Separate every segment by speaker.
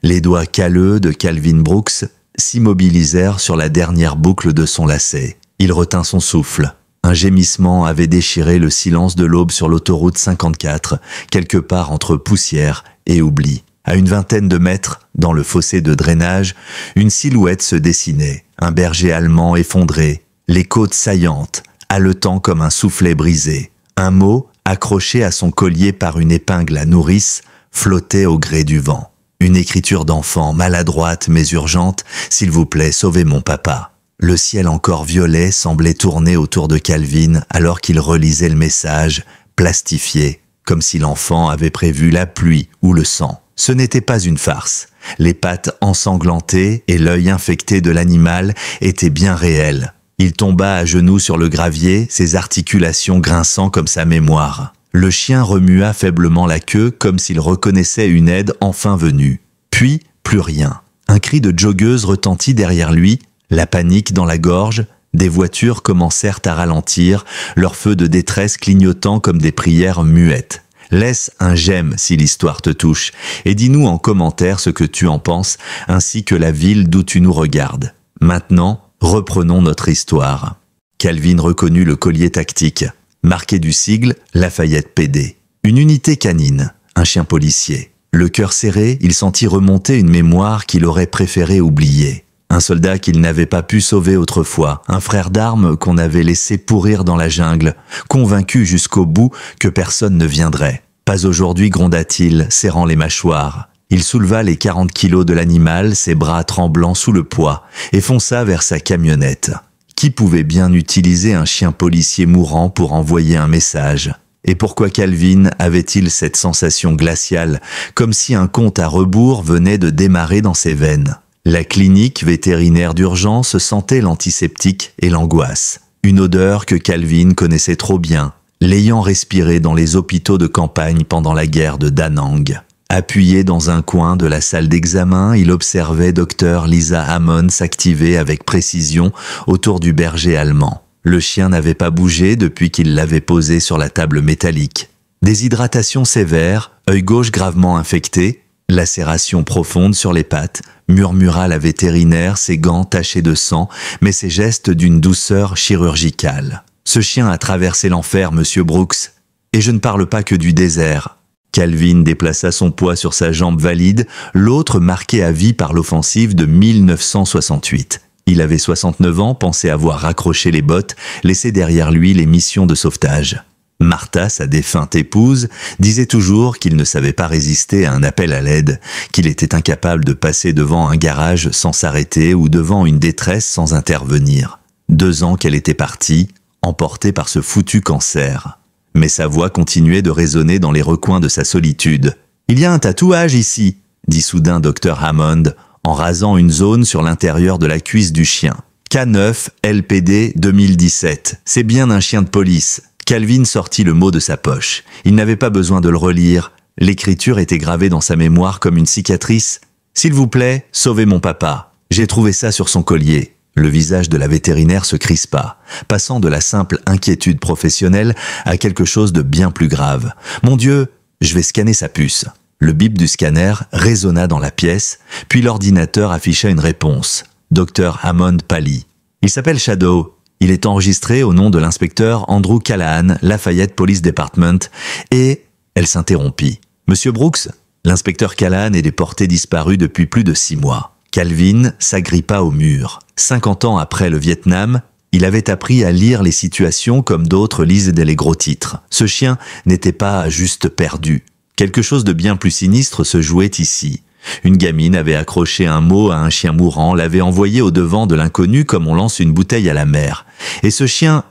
Speaker 1: Les doigts calleux de Calvin Brooks s'immobilisèrent sur la dernière boucle de son lacet. Il retint son souffle. Un gémissement avait déchiré le silence de l'aube sur l'autoroute 54, quelque part entre poussière et oubli. À une vingtaine de mètres, dans le fossé de drainage, une silhouette se dessinait, un berger allemand effondré, les côtes saillantes, haletant comme un soufflet brisé. Un mot, accroché à son collier par une épingle à nourrice, flottait au gré du vent. Une écriture d'enfant, maladroite mais urgente, « S'il vous plaît, sauvez mon papa ». Le ciel encore violet semblait tourner autour de Calvin alors qu'il relisait le message, plastifié, comme si l'enfant avait prévu la pluie ou le sang. Ce n'était pas une farce. Les pattes ensanglantées et l'œil infecté de l'animal étaient bien réels. Il tomba à genoux sur le gravier, ses articulations grinçant comme sa mémoire. Le chien remua faiblement la queue comme s'il reconnaissait une aide enfin venue. Puis, plus rien. Un cri de joggeuse retentit derrière lui, la panique dans la gorge, des voitures commencèrent à ralentir, leurs feux de détresse clignotant comme des prières muettes. Laisse un j'aime si l'histoire te touche, et dis-nous en commentaire ce que tu en penses, ainsi que la ville d'où tu nous regardes. Maintenant, reprenons notre histoire. Calvin reconnut le collier tactique, marqué du sigle Lafayette PD. Une unité canine, un chien policier. Le cœur serré, il sentit remonter une mémoire qu'il aurait préféré oublier. Un soldat qu'il n'avait pas pu sauver autrefois, un frère d'armes qu'on avait laissé pourrir dans la jungle, convaincu jusqu'au bout que personne ne viendrait. Pas aujourd'hui, gronda-t-il, serrant les mâchoires. Il souleva les 40 kilos de l'animal, ses bras tremblants sous le poids, et fonça vers sa camionnette. Qui pouvait bien utiliser un chien policier mourant pour envoyer un message ? Et pourquoi Calvin avait-il cette sensation glaciale, comme si un compte à rebours venait de démarrer dans ses veines ? La clinique vétérinaire d'urgence sentait l'antiseptique et l'angoisse. Une odeur que Calvin connaissait trop bien, l'ayant respirée dans les hôpitaux de campagne pendant la guerre de Da Nang. Appuyé dans un coin de la salle d'examen, il observait Dr Lisa Hammond s'activer avec précision autour du berger allemand. Le chien n'avait pas bougé depuis qu'il l'avait posé sur la table métallique. Déshydratation sévère, œil gauche gravement infecté, lacération profonde sur les pattes, murmura la vétérinaire, ses gants tachés de sang, mais ses gestes d'une douceur chirurgicale. Ce chien a traversé l'enfer, monsieur Brooks, et je ne parle pas que du désert. Calvin déplaça son poids sur sa jambe valide, l'autre marqué à vie par l'offensive de 1968. Il avait 69 ans, pensait avoir raccroché les bottes, laissé derrière lui les missions de sauvetage. Martha, sa défunte épouse, disait toujours qu'il ne savait pas résister à un appel à l'aide, qu'il était incapable de passer devant un garage sans s'arrêter ou devant une détresse sans intervenir. 2 ans qu'elle était partie, emportée par ce foutu cancer. Mais sa voix continuait de résonner dans les recoins de sa solitude. « Il y a un tatouage ici !» dit soudain Dr Hammond, en rasant une zone sur l'intérieur de la cuisse du chien. « K9 LPD 2017. C'est bien un chien de police. » Calvin sortit le mot de sa poche. Il n'avait pas besoin de le relire. L'écriture était gravée dans sa mémoire comme une cicatrice. « S'il vous plaît, sauvez mon papa. J'ai trouvé ça sur son collier. » Le visage de la vétérinaire se crispa, passant de la simple inquiétude professionnelle à quelque chose de bien plus grave. « Mon Dieu, je vais scanner sa puce. » Le bip du scanner résonna dans la pièce, puis l'ordinateur afficha une réponse. Dr Hammond pâlit. « Il s'appelle Shadow. Il est enregistré au nom de l'inspecteur Andrew Callahan, Lafayette Police Department, et... » Elle s'interrompit. « Monsieur Brooks, l'inspecteur Callahan est déporté disparu depuis plus de 6 mois. » Calvin s'agrippa au mur. 50 ans après le Vietnam, il avait appris à lire les situations comme d'autres lisent les gros titres. Ce chien n'était pas juste perdu. Quelque chose de bien plus sinistre se jouait ici. Une gamine avait accroché un mot à un chien mourant, l'avait envoyé au-devant de l'inconnu comme on lance une bouteille à la mer. Et ce chien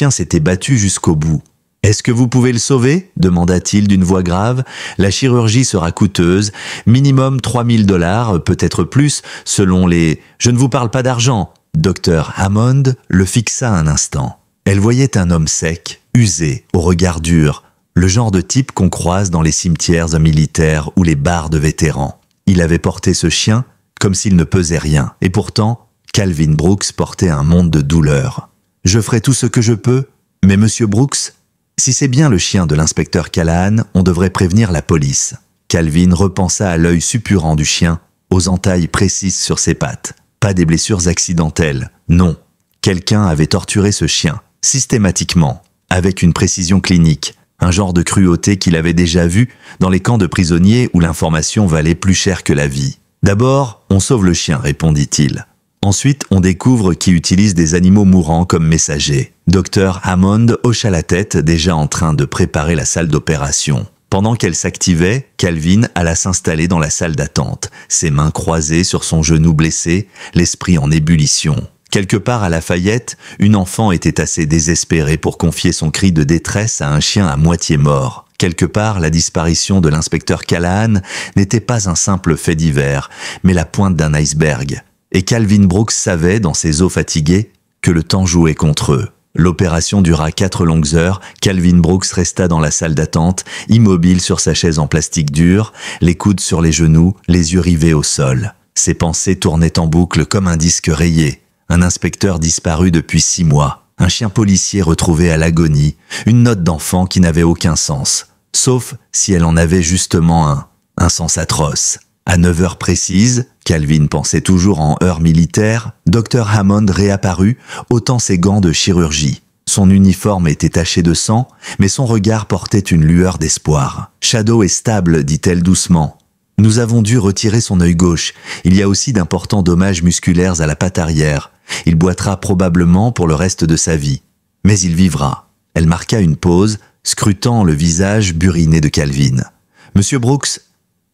Speaker 1: s'était battu jusqu'au bout. « Est-ce que vous pouvez le sauver ?» demanda-t-il d'une voix grave. « La chirurgie sera coûteuse, minimum $3000, peut-être plus, selon les... Je ne vous parle pas d'argent. » Dr Hammond le fixa un instant. Elle voyait un homme sec, usé, au regard dur, le genre de type qu'on croise dans les cimetières militaires ou les bars de vétérans. Il avait porté ce chien comme s'il ne pesait rien, et pourtant, Calvin Brooks portait un monde de douleur. « Je ferai tout ce que je peux, mais monsieur Brooks, si c'est bien le chien de l'inspecteur Callahan, on devrait prévenir la police. » Calvin repensa à l'œil suppurant du chien, aux entailles précises sur ses pattes. Pas des blessures accidentelles, non. Quelqu'un avait torturé ce chien, systématiquement, avec une précision clinique, un genre de cruauté qu'il avait déjà vu dans les camps de prisonniers où l'information valait plus cher que la vie. D'abord, on sauve le chien, répondit-il. Ensuite, on découvre qui utilise des animaux mourants comme messagers. Dr Hammond hocha la tête, déjà en train de préparer la salle d'opération. Pendant qu'elle s'activait, Calvin alla s'installer dans la salle d'attente, ses mains croisées sur son genou blessé, l'esprit en ébullition. Quelque part à Lafayette, une enfant était assez désespérée pour confier son cri de détresse à un chien à moitié mort. Quelque part, la disparition de l'inspecteur Callahan n'était pas un simple fait divers, mais la pointe d'un iceberg. Et Calvin Brooks savait, dans ses os fatigués, que le temps jouait contre eux. L'opération dura 4 longues heures. Calvin Brooks resta dans la salle d'attente, immobile sur sa chaise en plastique dur, les coudes sur les genoux, les yeux rivés au sol. Ses pensées tournaient en boucle comme un disque rayé. Un inspecteur disparu depuis 6 mois. Un chien policier retrouvé à l'agonie. Une note d'enfant qui n'avait aucun sens. Sauf si elle en avait justement un. Un sens atroce. À 9 heures précises, Calvin pensait toujours en heure militaire, Dr Hammond réapparut, ôtant ses gants de chirurgie. Son uniforme était taché de sang, mais son regard portait une lueur d'espoir. « Shadow est stable, dit-elle doucement. Nous avons dû retirer son œil gauche. Il y a aussi d'importants dommages musculaires à la patte arrière. Il boitera probablement pour le reste de sa vie. Mais il vivra. » Elle marqua une pause, scrutant le visage buriné de Calvin. « Monsieur Brooks,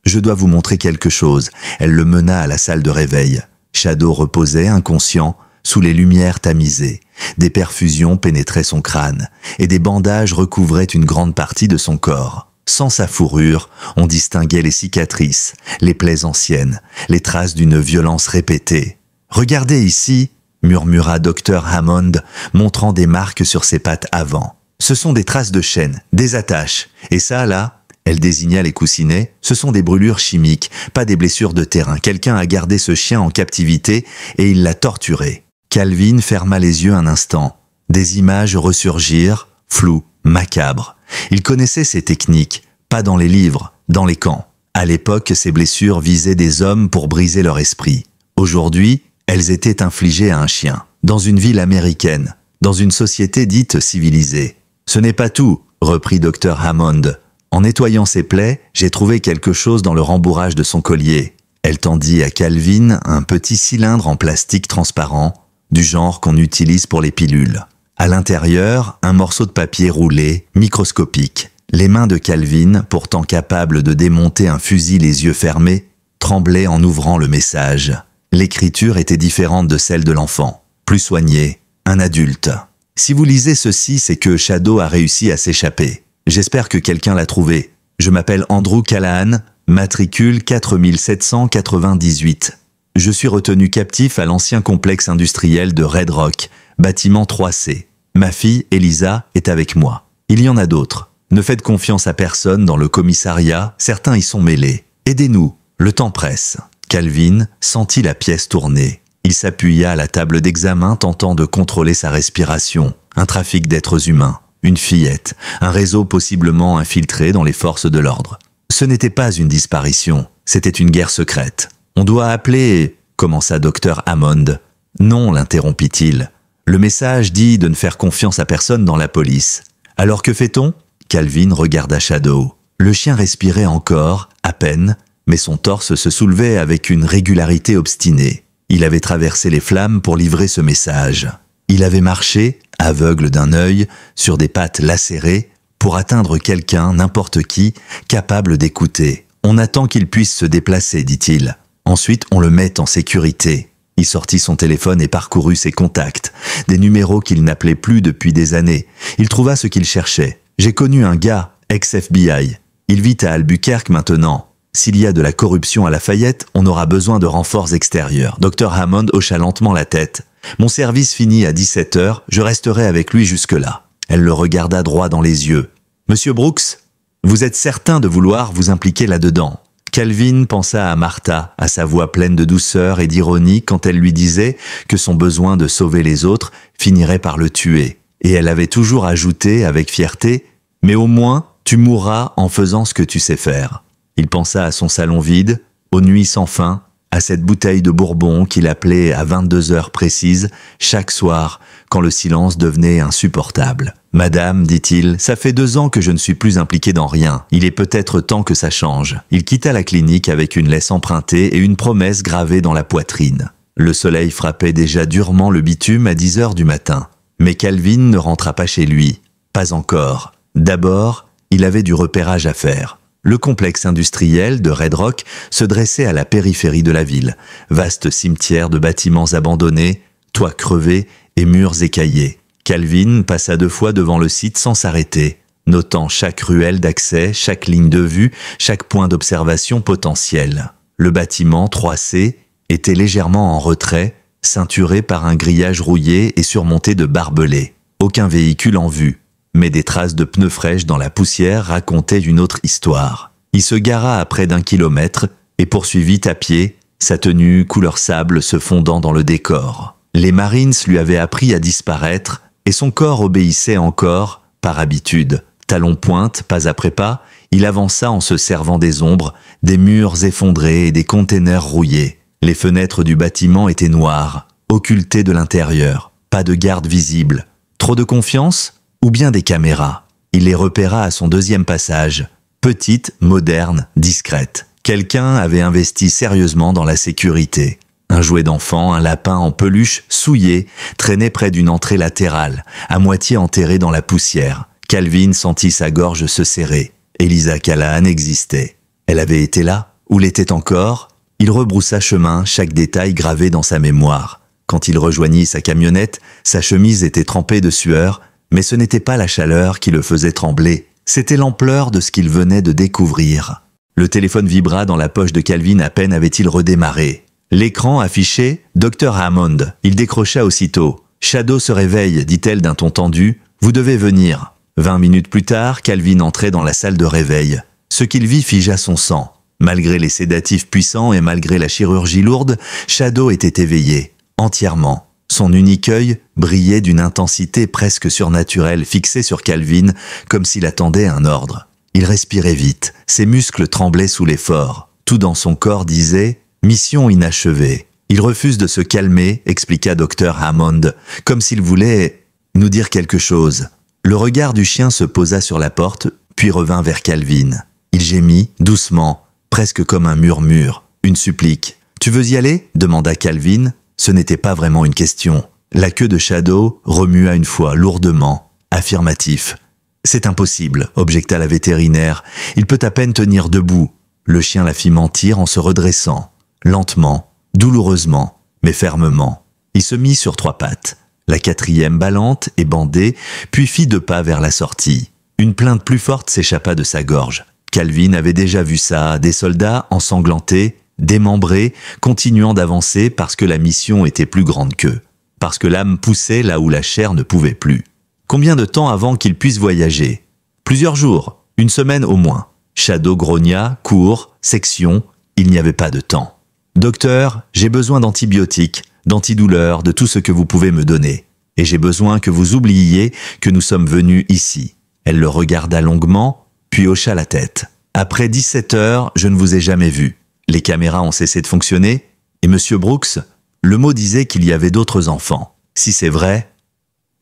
Speaker 1: je dois vous montrer quelque chose. » Elle le mena à la salle de réveil. Shadow reposait, inconscient, sous les lumières tamisées. Des perfusions pénétraient son crâne, et des bandages recouvraient une grande partie de son corps. Sans sa fourrure, on distinguait les cicatrices, les plaies anciennes, les traces d'une violence répétée. « Regardez ici !» murmura Dr Hammond, montrant des marques sur ses pattes avant. « Ce sont des traces de chaînes, des attaches. Et ça, là ?» Elle désigna les coussinets. « Ce sont des brûlures chimiques, pas des blessures de terrain. Quelqu'un a gardé ce chien en captivité et il l'a torturé. » Calvin ferma les yeux un instant. Des images ressurgirent, floues, macabres. Il connaissait ces techniques, pas dans les livres, dans les camps. À l'époque, ces blessures visaient des hommes pour briser leur esprit. Aujourd'hui, elles étaient infligées à un chien, dans une ville américaine, dans une société dite civilisée. « Ce n'est pas tout, » reprit Dr Hammond. En nettoyant ses plaies, j'ai trouvé quelque chose dans le rembourrage de son collier. Elle tendit à Calvin un petit cylindre en plastique transparent, du genre qu'on utilise pour les pilules. À l'intérieur, un morceau de papier roulé, microscopique. Les mains de Calvin, pourtant capables de démonter un fusil les yeux fermés, tremblaient en ouvrant le message. L'écriture était différente de celle de l'enfant, plus soignée, un adulte. « Si vous lisez ceci, c'est que Shadow a réussi à s'échapper. J'espère que quelqu'un l'a trouvé. Je m'appelle Andrew Callahan, matricule 4798. Je suis retenu captif à l'ancien complexe industriel de Red Rock, bâtiment 3C. Ma fille, Elisa, est avec moi. Il y en a d'autres. Ne faites confiance à personne dans le commissariat, certains y sont mêlés. Aidez-nous, le temps presse. » Calvin sentit la pièce tourner. Il s'appuya à la table d'examen tentant de contrôler sa respiration. Un trafic d'êtres humains. Une fillette, un réseau possiblement infiltré dans les forces de l'ordre. Ce n'était pas une disparition, c'était une guerre secrète. On doit appeler... commença Dr Hammond. Non, l'interrompit-il. Le message dit de ne faire confiance à personne dans la police. Alors que fait-on? Calvin regarda Shadow. Le chien respirait encore, à peine, mais son torse se soulevait avec une régularité obstinée. Il avait traversé les flammes pour livrer ce message. Il avait marché, aveugle d'un œil, sur des pattes lacérées, pour atteindre quelqu'un, n'importe qui, capable d'écouter. On attend qu'il puisse se déplacer, dit-il. Ensuite, on le met en sécurité. Il sortit son téléphone et parcourut ses contacts, des numéros qu'il n'appelait plus depuis des années. Il trouva ce qu'il cherchait. J'ai connu un gars, ex-FBI. Il vit à Albuquerque maintenant. S'il y a de la corruption à Lafayette, on aura besoin de renforts extérieurs. Dr Hammond hocha lentement la tête. Mon service finit à 17 heures, je resterai avec lui jusque-là. Elle le regarda droit dans les yeux. Monsieur Brooks, vous êtes certain de vouloir vous impliquer là-dedans? Calvin pensa à Martha, à sa voix pleine de douceur et d'ironie quand elle lui disait que son besoin de sauver les autres finirait par le tuer. Et elle avait toujours ajouté avec fierté « Mais au moins, tu mourras en faisant ce que tu sais faire. » Il pensa à son salon vide, aux nuits sans fin, à cette bouteille de Bourbon qu'il appelait à 22 heures précises, chaque soir, quand le silence devenait insupportable. « Madame, dit-il, ça fait 2 ans que je ne suis plus impliqué dans rien. Il est peut-être temps que ça change. » Il quitta la clinique avec une laisse empruntée et une promesse gravée dans la poitrine. Le soleil frappait déjà durement le bitume à 10 heures du matin. Mais Calvin ne rentra pas chez lui. Pas encore. D'abord, il avait du repérage à faire. Le complexe industriel de Red Rock se dressait à la périphérie de la ville. Vaste cimetière de bâtiments abandonnés, toits crevés et murs écaillés. Calvin passa 2 fois devant le site sans s'arrêter, notant chaque ruelle d'accès, chaque ligne de vue, chaque point d'observation potentiel. Le bâtiment 3C était légèrement en retrait, ceinturé par un grillage rouillé et surmonté de barbelés. Aucun véhicule en vue, mais des traces de pneus fraîches dans la poussière racontaient une autre histoire. Il se gara à près d'1 kilomètre et poursuivit à pied, sa tenue couleur sable se fondant dans le décor. Les Marines lui avaient appris à disparaître et son corps obéissait encore, par habitude. Talons pointe, pas après pas, il avança en se servant des ombres, des murs effondrés et des containers rouillés. Les fenêtres du bâtiment étaient noires, occultées de l'intérieur. Pas de garde visible. Trop de confiance ? Ou bien des caméras. Il les repéra à son 2e passage. Petite, moderne, discrète. Quelqu'un avait investi sérieusement dans la sécurité. Un jouet d'enfant, un lapin en peluche, souillé, traînait près d'une entrée latérale, à moitié enterré dans la poussière. Calvin sentit sa gorge se serrer. Elisa Callahan existait. Elle avait été là, ou l'était encore. Il rebroussa chemin, chaque détail gravé dans sa mémoire. Quand il rejoignit sa camionnette, sa chemise était trempée de sueur, mais ce n'était pas la chaleur qui le faisait trembler, c'était l'ampleur de ce qu'il venait de découvrir. Le téléphone vibra dans la poche de Calvin à peine avait-il redémarré. L'écran affichait « Dr Hammond ». Il décrocha aussitôt. « Shadow se réveille », dit-elle d'un ton tendu. « Vous devez venir ». 20 minutes plus tard, Calvin entrait dans la salle de réveil. Ce qu'il vit figea son sang. Malgré les sédatifs puissants et malgré la chirurgie lourde, Shadow était éveillé, entièrement. Son unique œil brillait d'une intensité presque surnaturelle fixée sur Calvin comme s'il attendait un ordre. Il respirait vite, ses muscles tremblaient sous l'effort. Tout dans son corps disait « Mission inachevée ». Il refuse de se calmer, expliqua Dr Hammond, comme s'il voulait nous dire quelque chose. Le regard du chien se posa sur la porte, puis revint vers Calvin. Il gémit, doucement, presque comme un murmure, une supplique. « Tu veux y aller ?» demanda Calvin. Ce n'était pas vraiment une question. La queue de Shadow remua une fois, lourdement. Affirmatif. « C'est impossible, » objecta la vétérinaire. « Il peut à peine tenir debout. » Le chien la fit mentir en se redressant. Lentement, douloureusement, mais fermement. Il se mit sur 3 pattes. La 4e ballante et bandée, puis fit 2 pas vers la sortie. Une plainte plus forte s'échappa de sa gorge. Calvin avait déjà vu ça, des soldats ensanglantés, démembrés, continuant d'avancer parce que la mission était plus grande qu'eux, parce que l'âme poussait là où la chair ne pouvait plus. Combien de temps avant qu'ils puissent voyager ? Plusieurs jours, 1 semaine au moins. Shadow grogna, court, section, il n'y avait pas de temps. « Docteur, j'ai besoin d'antibiotiques, d'antidouleurs, de tout ce que vous pouvez me donner. Et j'ai besoin que vous oubliiez que nous sommes venus ici. » Elle le regarda longuement, puis hocha la tête. « Après 17 heures, je ne vous ai jamais vu. Les caméras ont cessé de fonctionner, et Monsieur Brooks, le mot disait qu'il y avait d'autres enfants. Si c'est vrai,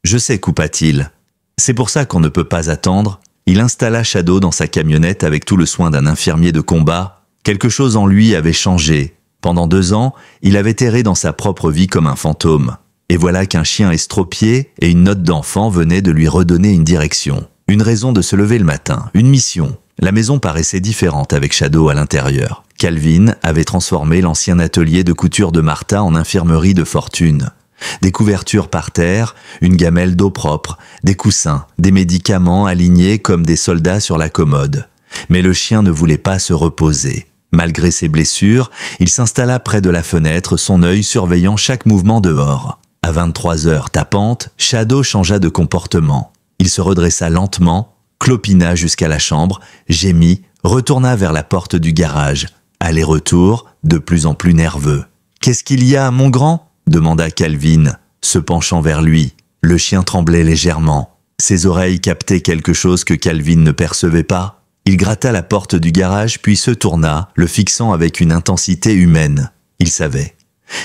Speaker 1: je sais, coupa-t-il. C'est pour ça qu'on ne peut pas attendre. » Il installa Shadow dans sa camionnette avec tout le soin d'un infirmier de combat. Quelque chose en lui avait changé. Pendant 2 ans, il avait erré dans sa propre vie comme un fantôme. Et voilà qu'un chien estropié et une note d'enfant venaient de lui redonner une direction. Une raison de se lever le matin, une mission. La maison paraissait différente avec Shadow à l'intérieur. Calvin avait transformé l'ancien atelier de couture de Martha en infirmerie de fortune. Des couvertures par terre, une gamelle d'eau propre, des coussins, des médicaments alignés comme des soldats sur la commode. Mais le chien ne voulait pas se reposer. Malgré ses blessures, il s'installa près de la fenêtre, son œil surveillant chaque mouvement dehors. À 23 heures tapantes, Shadow changea de comportement. Il se redressa lentement, clopina jusqu'à la chambre, gémit, retourna vers la porte du garage. Aller-retour, de plus en plus nerveux. « Qu'est-ce qu'il y a, mon grand ?» demanda Calvin, se penchant vers lui. Le chien tremblait légèrement. Ses oreilles captaient quelque chose que Calvin ne percevait pas. Il gratta la porte du garage puis se tourna, le fixant avec une intensité humaine. Il savait.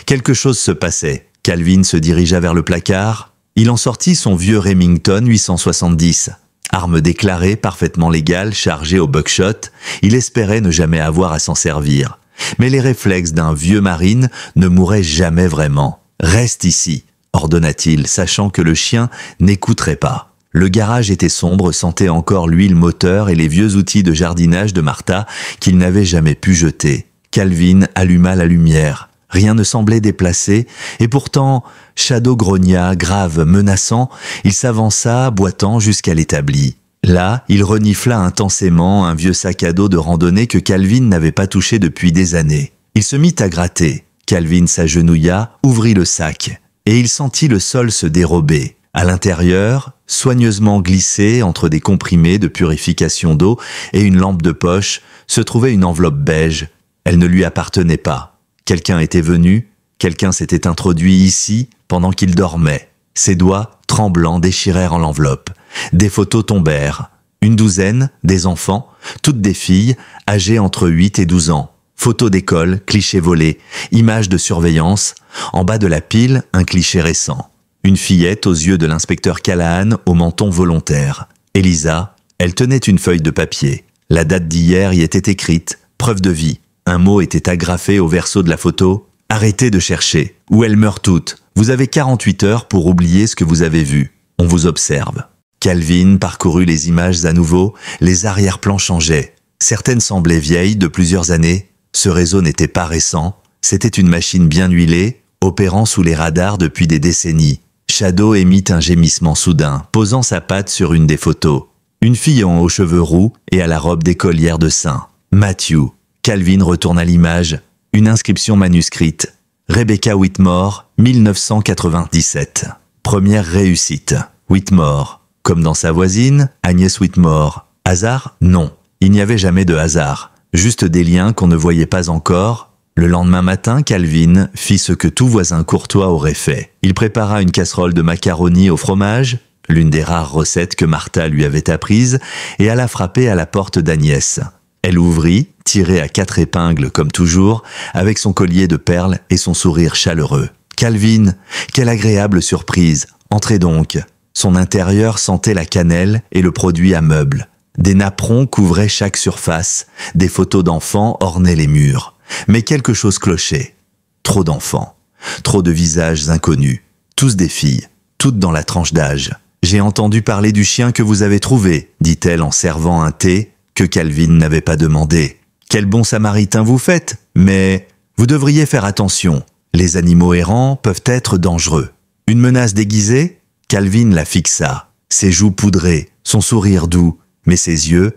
Speaker 1: Quelque chose se passait. Calvin se dirigea vers le placard. Il en sortit son vieux Remington 870. Arme déclarée, parfaitement légale, chargée au buckshot. Il espérait ne jamais avoir à s'en servir. Mais les réflexes d'un vieux marine ne mouraient jamais vraiment. « Reste ici », ordonna-t-il, sachant que le chien n'écouterait pas. Le garage était sombre, sentait encore l'huile moteur et les vieux outils de jardinage de Martha qu'il n'avait jamais pu jeter. Calvin alluma la lumière. Rien ne semblait déplacé, et pourtant, Shadow grogna, grave, menaçant, il s'avança, boitant jusqu'à l'établi. Là, il renifla intensément un vieux sac à dos de randonnée que Calvin n'avait pas touché depuis des années. Il se mit à gratter. Calvin s'agenouilla, ouvrit le sac, et il sentit le sol se dérober. À l'intérieur, soigneusement glissée entre des comprimés de purification d'eau et une lampe de poche, se trouvait une enveloppe beige. Elle ne lui appartenait pas. Quelqu'un était venu, quelqu'un s'était introduit ici pendant qu'il dormait. Ses doigts, tremblants, déchirèrent en l'enveloppe. Des photos tombèrent. Une douzaine, des enfants, toutes des filles, âgées entre 8 et 12 ans. Photos d'école, clichés volés, images de surveillance. En bas de la pile, un cliché récent. Une fillette aux yeux de l'inspecteur Callahan au menton volontaire. Elisa, elle tenait une feuille de papier. La date d'hier y était écrite, preuve de vie. Un mot était agrafé au verso de la photo. Arrêtez de chercher, ou elles meurent toutes. Vous avez 48 heures pour oublier ce que vous avez vu. On vous observe. Calvin parcourut les images à nouveau, les arrière-plans changeaient. Certaines semblaient vieilles, de plusieurs années. Ce réseau n'était pas récent. C'était une machine bien huilée, opérant sous les radars depuis des décennies. Shadow émit un gémissement soudain, posant sa patte sur une des photos. Une fille aux cheveux roux et à la robe d'écolière de sein. Matthew. Calvin retourna l'image. Une inscription manuscrite. Rebecca Whitmore, 1997. Première réussite. Whitmore. Comme dans sa voisine, Agnès Whitmore. Hasard? Non. Il n'y avait jamais de hasard. Juste des liens qu'on ne voyait pas encore. Le lendemain matin, Calvin fit ce que tout voisin courtois aurait fait. Il prépara une casserole de macaroni au fromage, l'une des rares recettes que Martha lui avait apprises, et alla frapper à la porte d'Agnès. Elle ouvrit, tirée à 4 épingles comme toujours, avec son collier de perles et son sourire chaleureux. « Calvin, quelle agréable surprise! Entrez donc !» Son intérieur sentait la cannelle et le produit à meubles. Des napperons couvraient chaque surface, des photos d'enfants ornaient les murs. Mais quelque chose clochait. Trop d'enfants, trop de visages inconnus, tous des filles, toutes dans la tranche d'âge. « J'ai entendu parler du chien que vous avez trouvé, dit-elle en servant un thé que Calvin n'avait pas demandé. Quel bon samaritain vous faites, mais vous devriez faire attention. Les animaux errants peuvent être dangereux. Une menace déguisée? Calvin la fixa. Ses joues poudrées, son sourire doux, mais ses yeux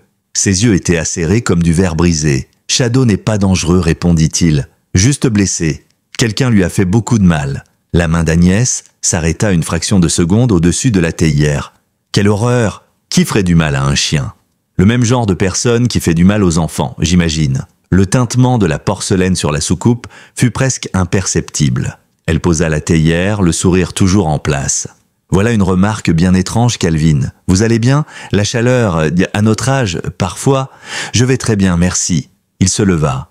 Speaker 1: étaient acérés comme du verre brisé. Shadow n'est pas dangereux, répondit-il. Juste blessé. Quelqu'un lui a fait beaucoup de mal. La main d'Agnès s'arrêta une fraction de seconde au-dessus de la théière. Quelle horreur! Qui ferait du mal à un chien? Le même genre de personne qui fait du mal aux enfants, j'imagine. Le tintement de la porcelaine sur la soucoupe fut presque imperceptible. Elle posa la théière, le sourire toujours en place. Voilà une remarque bien étrange, Calvin. Vous allez bien? La chaleur, à notre âge, parfois. Je vais très bien, merci. Il se leva.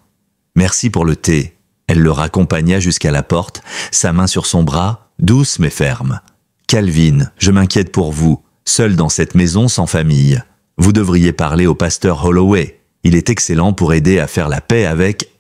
Speaker 1: Merci pour le thé. Elle le raccompagna jusqu'à la porte, sa main sur son bras, douce mais ferme. Calvin, je m'inquiète pour vous, seul dans cette maison sans famille. Vous devriez parler au pasteur Holloway. Il est excellent pour aider à faire la paix avec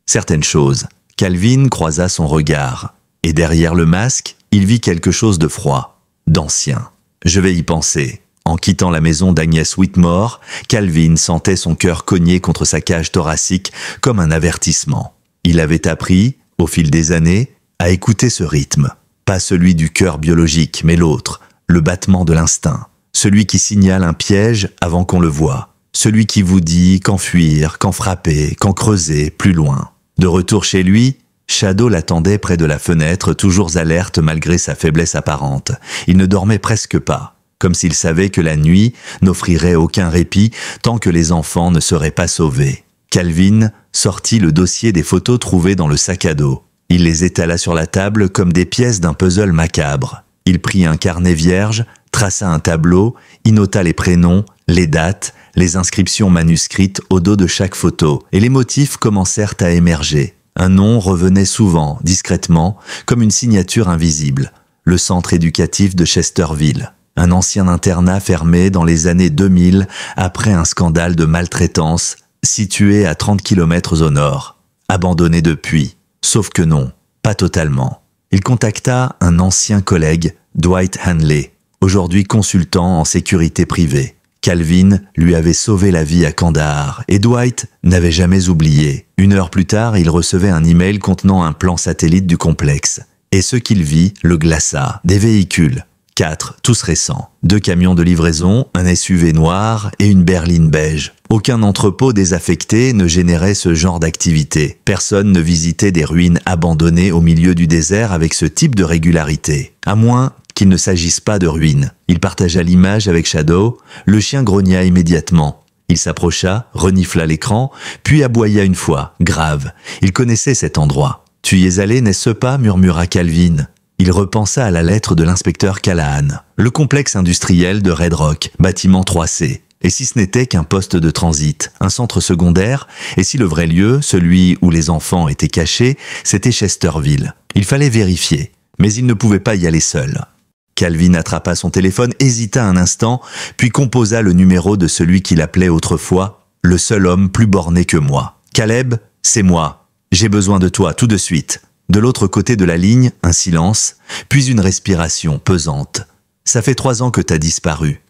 Speaker 1: certaines choses. Calvin croisa son regard. Et derrière le masque, il vit quelque chose de froid, d'ancien. Je vais y penser. En quittant la maison d'Agnès Whitmore, Calvin sentait son cœur cogner contre sa cage thoracique comme un avertissement. Il avait appris, au fil des années, à écouter ce rythme. Pas celui du cœur biologique, mais l'autre, le battement de l'instinct. Celui qui signale un piège avant qu'on le voie. Celui qui vous dit quand fuir, quand frapper, quand creuser, plus loin. De retour chez lui, Shadow l'attendait près de la fenêtre, toujours alerte malgré sa faiblesse apparente. Il ne dormait presque pas, comme s'il savait que la nuit n'offrirait aucun répit tant que les enfants ne seraient pas sauvés. Calvin sortit le dossier des photos trouvées dans le sac à dos. Il les étala sur la table comme des pièces d'un puzzle macabre. Il prit un carnet vierge, traça un tableau, y nota les prénoms, les dates, les inscriptions manuscrites au dos de chaque photo, et les motifs commencèrent à émerger. Un nom revenait souvent, discrètement, comme une signature invisible. Le centre éducatif de Chesterville. Un ancien internat fermé dans les années 2000 après un scandale de maltraitance, situé à 30 km au nord. Abandonné depuis. Sauf que non, pas totalement. Il contacta un ancien collègue, Dwight Hanley, aujourd'hui consultant en sécurité privée. Calvin lui avait sauvé la vie à Kandahar et Dwight n'avait jamais oublié. 1 heure plus tard, il recevait un email contenant un plan satellite du complexe. Et ce qu'il vit le glaça. Des véhicules. 4, tous récents. 2 camions de livraison, un SUV noir et une berline beige. Aucun entrepôt désaffecté ne générait ce genre d'activité. Personne ne visitait des ruines abandonnées au milieu du désert avec ce type de régularité. À moins qu'il ne s'agisse pas de ruines. Il partagea l'image avec Shadow. Le chien grogna immédiatement. Il s'approcha, renifla l'écran, puis aboya une fois, grave. Il connaissait cet endroit. « Tu y es allé, n'est-ce pas ?» murmura Calvin. Il repensa à la lettre de l'inspecteur Callahan. Le complexe industriel de Red Rock, bâtiment 3C. Et si ce n'était qu'un poste de transit, un centre secondaire, et si le vrai lieu, celui où les enfants étaient cachés, c'était Chesterville. Il fallait vérifier, mais il ne pouvait pas y aller seul. Calvin attrapa son téléphone, hésita un instant, puis composa le numéro de celui qu'il appelait autrefois « le seul homme plus borné que moi ». « Caleb, c'est moi. J'ai besoin de toi tout de suite. » De l'autre côté de la ligne, un silence, puis une respiration pesante. « Ça fait 3 ans que t'as disparu.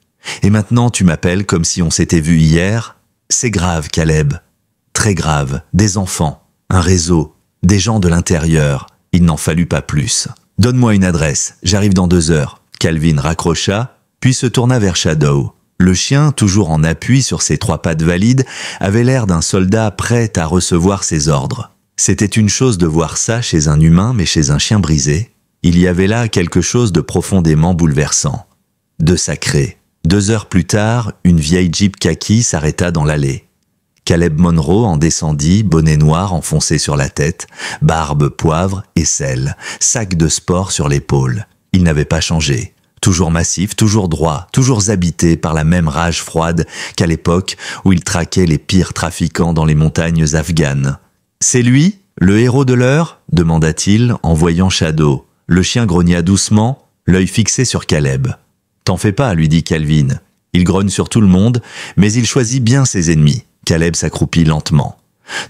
Speaker 1: Et maintenant tu m'appelles comme si on s'était vu hier. C'est grave, Caleb. Très grave. Des enfants, un réseau, des gens de l'intérieur. Il n'en fallut pas plus. Donne-moi une adresse, j'arrive dans 2 heures. » Calvin raccrocha, puis se tourna vers Shadow. Le chien, toujours en appui sur ses 3 pattes valides, avait l'air d'un soldat prêt à recevoir ses ordres. C'était une chose de voir ça chez un humain, mais chez un chien brisé, il y avait là quelque chose de profondément bouleversant. De sacré. 2 heures plus tard, une vieille Jeep kaki s'arrêta dans l'allée. Caleb Monroe en descendit, bonnet noir enfoncé sur la tête, barbe poivre et sel, sac de sport sur l'épaule. Il n'avait pas changé. Toujours massif, toujours droit, toujours habité par la même rage froide qu'à l'époque où il traquait les pires trafiquants dans les montagnes afghanes. « C'est lui, le héros de l'heure ?» demanda-t-il en voyant Shadow. Le chien grogna doucement, l'œil fixé sur Caleb. « T'en fais pas, lui dit Calvin. Il grogne sur tout le monde, mais il choisit bien ses ennemis. » Caleb s'accroupit lentement,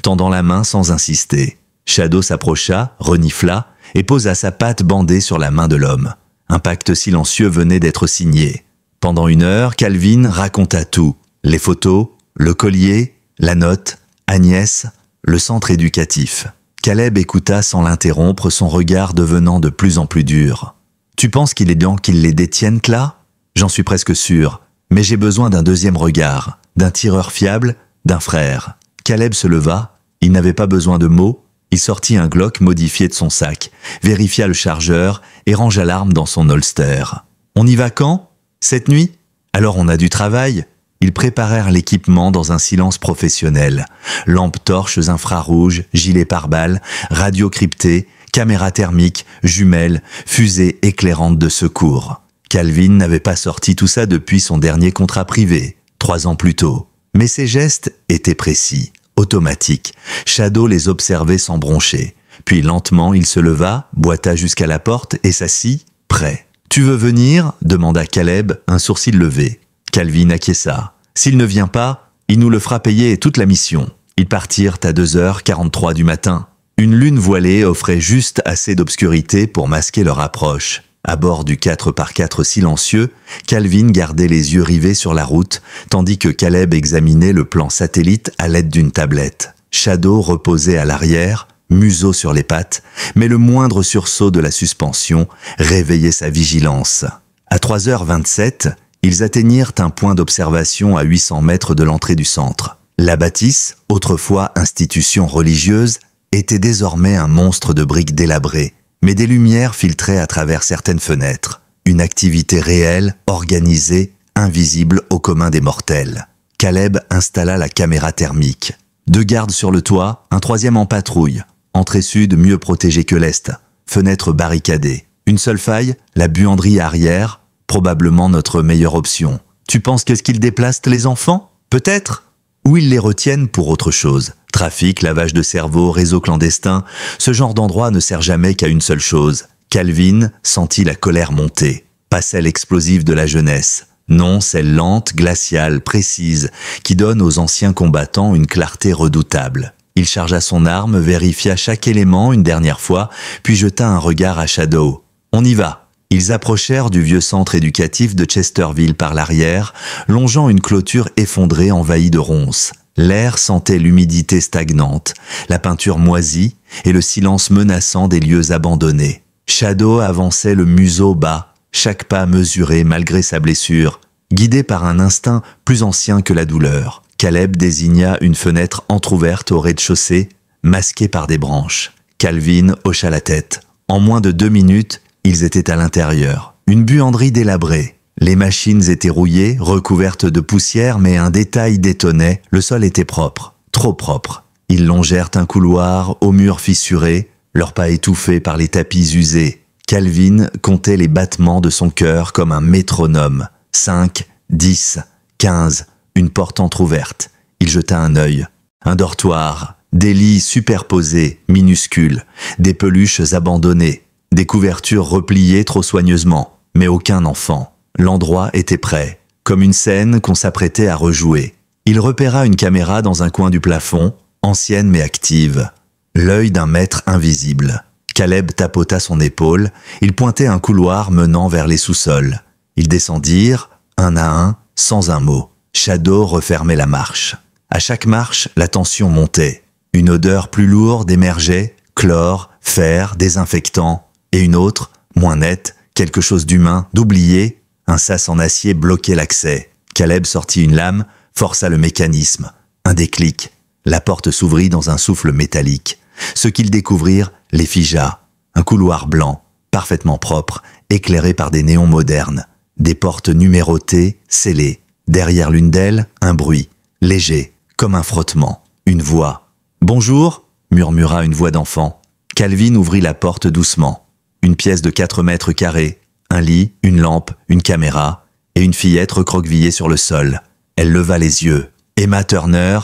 Speaker 1: tendant la main sans insister. Shadow s'approcha, renifla et posa sa patte bandée sur la main de l'homme. Un pacte silencieux venait d'être signé. Pendant 1 heure, Calvin raconta tout. Les photos, le collier, la note, Agnès, le centre éducatif. Caleb écouta sans l'interrompre, son regard devenant de plus en plus dur. « Tu penses qu'il est bien qu'ils les détiennent là ? J'en suis presque sûr. Mais j'ai besoin d'un 2e regard, d'un tireur fiable, d'un frère. » Caleb se leva. Il n'avait pas besoin de mots. Il sortit un Glock modifié de son sac, vérifia le chargeur et rangea l'arme dans son holster. « On y va quand ? Cette nuit ? Alors on a du travail ?» Ils préparèrent l'équipement dans un silence professionnel. Lampes torches infrarouges, gilets pare-balles, radio cryptée, caméras thermiques, jumelles, fusées éclairantes de secours. Calvin n'avait pas sorti tout ça depuis son dernier contrat privé, 3 ans plus tôt. Mais ses gestes étaient précis, automatiques. Shadow les observait sans broncher. Puis lentement, il se leva, boita jusqu'à la porte et s'assit, prêt. « Tu veux venir ?» demanda Caleb, un sourcil levé. Calvin acquiesça. S'il ne vient pas, il nous le fera payer toute la mission. Ils partirent à 2h43 du matin. Une lune voilée offrait juste assez d'obscurité pour masquer leur approche. À bord du 4x4 silencieux, Calvin gardait les yeux rivés sur la route, tandis que Caleb examinait le plan satellite à l'aide d'une tablette. Shadow reposait à l'arrière, museau sur les pattes, mais le moindre sursaut de la suspension réveillait sa vigilance. À 3h27, ils atteignirent un point d'observation à 800 mètres de l'entrée du centre. La bâtisse, autrefois institution religieuse, était désormais un monstre de briques délabrées, mais des lumières filtraient à travers certaines fenêtres. Une activité réelle, organisée, invisible au commun des mortels. Caleb installa la caméra thermique. 2 gardes sur le toit, un 3e en patrouille. Entrée sud mieux protégée que l'est. Fenêtre barricadée. Une seule faille, la buanderie arrière, probablement notre meilleure option. Tu penses qu'est-ce qu'ils déplacent les enfants ? Peut-être ? Ou ils les retiennent pour autre chose. Trafic, lavage de cerveau, réseau clandestin, ce genre d'endroit ne sert jamais qu'à une seule chose. Calvin sentit la colère monter. Pas celle explosive de la jeunesse. Non, celle lente, glaciale, précise, qui donne aux anciens combattants une clarté redoutable. Il chargea son arme, vérifia chaque élément une dernière fois, puis jeta un regard à Shadow. « On y va !» Ils approchèrent du vieux centre éducatif de Chesterville par l'arrière, longeant une clôture effondrée envahie de ronces. L'air sentait l'humidité stagnante, la peinture moisie et le silence menaçant des lieux abandonnés. Shadow avançait le museau bas, chaque pas mesuré malgré sa blessure. Guidé par un instinct plus ancien que la douleur, Caleb désigna une fenêtre entr'ouverte au rez-de-chaussée, masquée par des branches. Calvin hocha la tête. En moins de 2 minutes, ils étaient à l'intérieur. Une buanderie délabrée. Les machines étaient rouillées, recouvertes de poussière, mais un détail détonnait, le sol était propre, trop propre. Ils longèrent un couloir aux murs fissurés, leurs pas étouffés par les tapis usés. Calvin comptait les battements de son cœur comme un métronome. 5, 10, 15, une porte entr'ouverte. Il jeta un œil. Un dortoir, des lits superposés, minuscules, des peluches abandonnées, des couvertures repliées trop soigneusement, mais aucun enfant. L'endroit était prêt, comme une scène qu'on s'apprêtait à rejouer. Il repéra une caméra dans un coin du plafond, ancienne mais active. L'œil d'un maître invisible. Caleb tapota son épaule, il pointait un couloir menant vers les sous-sols. Ils descendirent, un à un, sans un mot. Shadow refermait la marche. À chaque marche, la tension montait. Une odeur plus lourde émergeait, chlore, fer, désinfectant. Et une autre, moins nette, quelque chose d'humain, d'oublié. Un sas en acier bloquait l'accès. Caleb sortit une lame, força le mécanisme. Un déclic. La porte s'ouvrit dans un souffle métallique. Ce qu'ils découvrirent les figea. Un couloir blanc, parfaitement propre, éclairé par des néons modernes. Des portes numérotées, scellées. Derrière l'une d'elles, un bruit, léger, comme un frottement. Une voix. « Bonjour !» murmura une voix d'enfant. Calvin ouvrit la porte doucement. Une pièce de 4 mètres carrés, un lit, une lampe, une caméra, et une fillette recroquevillée sur le sol. Elle leva les yeux. Emma Turner.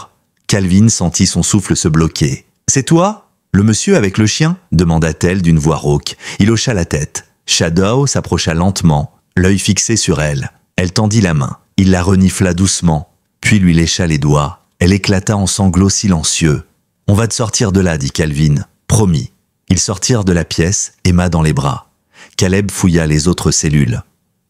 Speaker 1: Calvin sentit son souffle se bloquer. « C'est toi ? Le monsieur avec le chien ?» demanda-t-elle d'une voix rauque. Il hocha la tête. Shadow s'approcha lentement, l'œil fixé sur elle. Elle tendit la main. Il la renifla doucement, puis lui lécha les doigts. Elle éclata en sanglots silencieux. « On va te sortir de là, dit Calvin. Promis. » Ils sortirent de la pièce, Emma dans les bras. Caleb fouilla les autres cellules.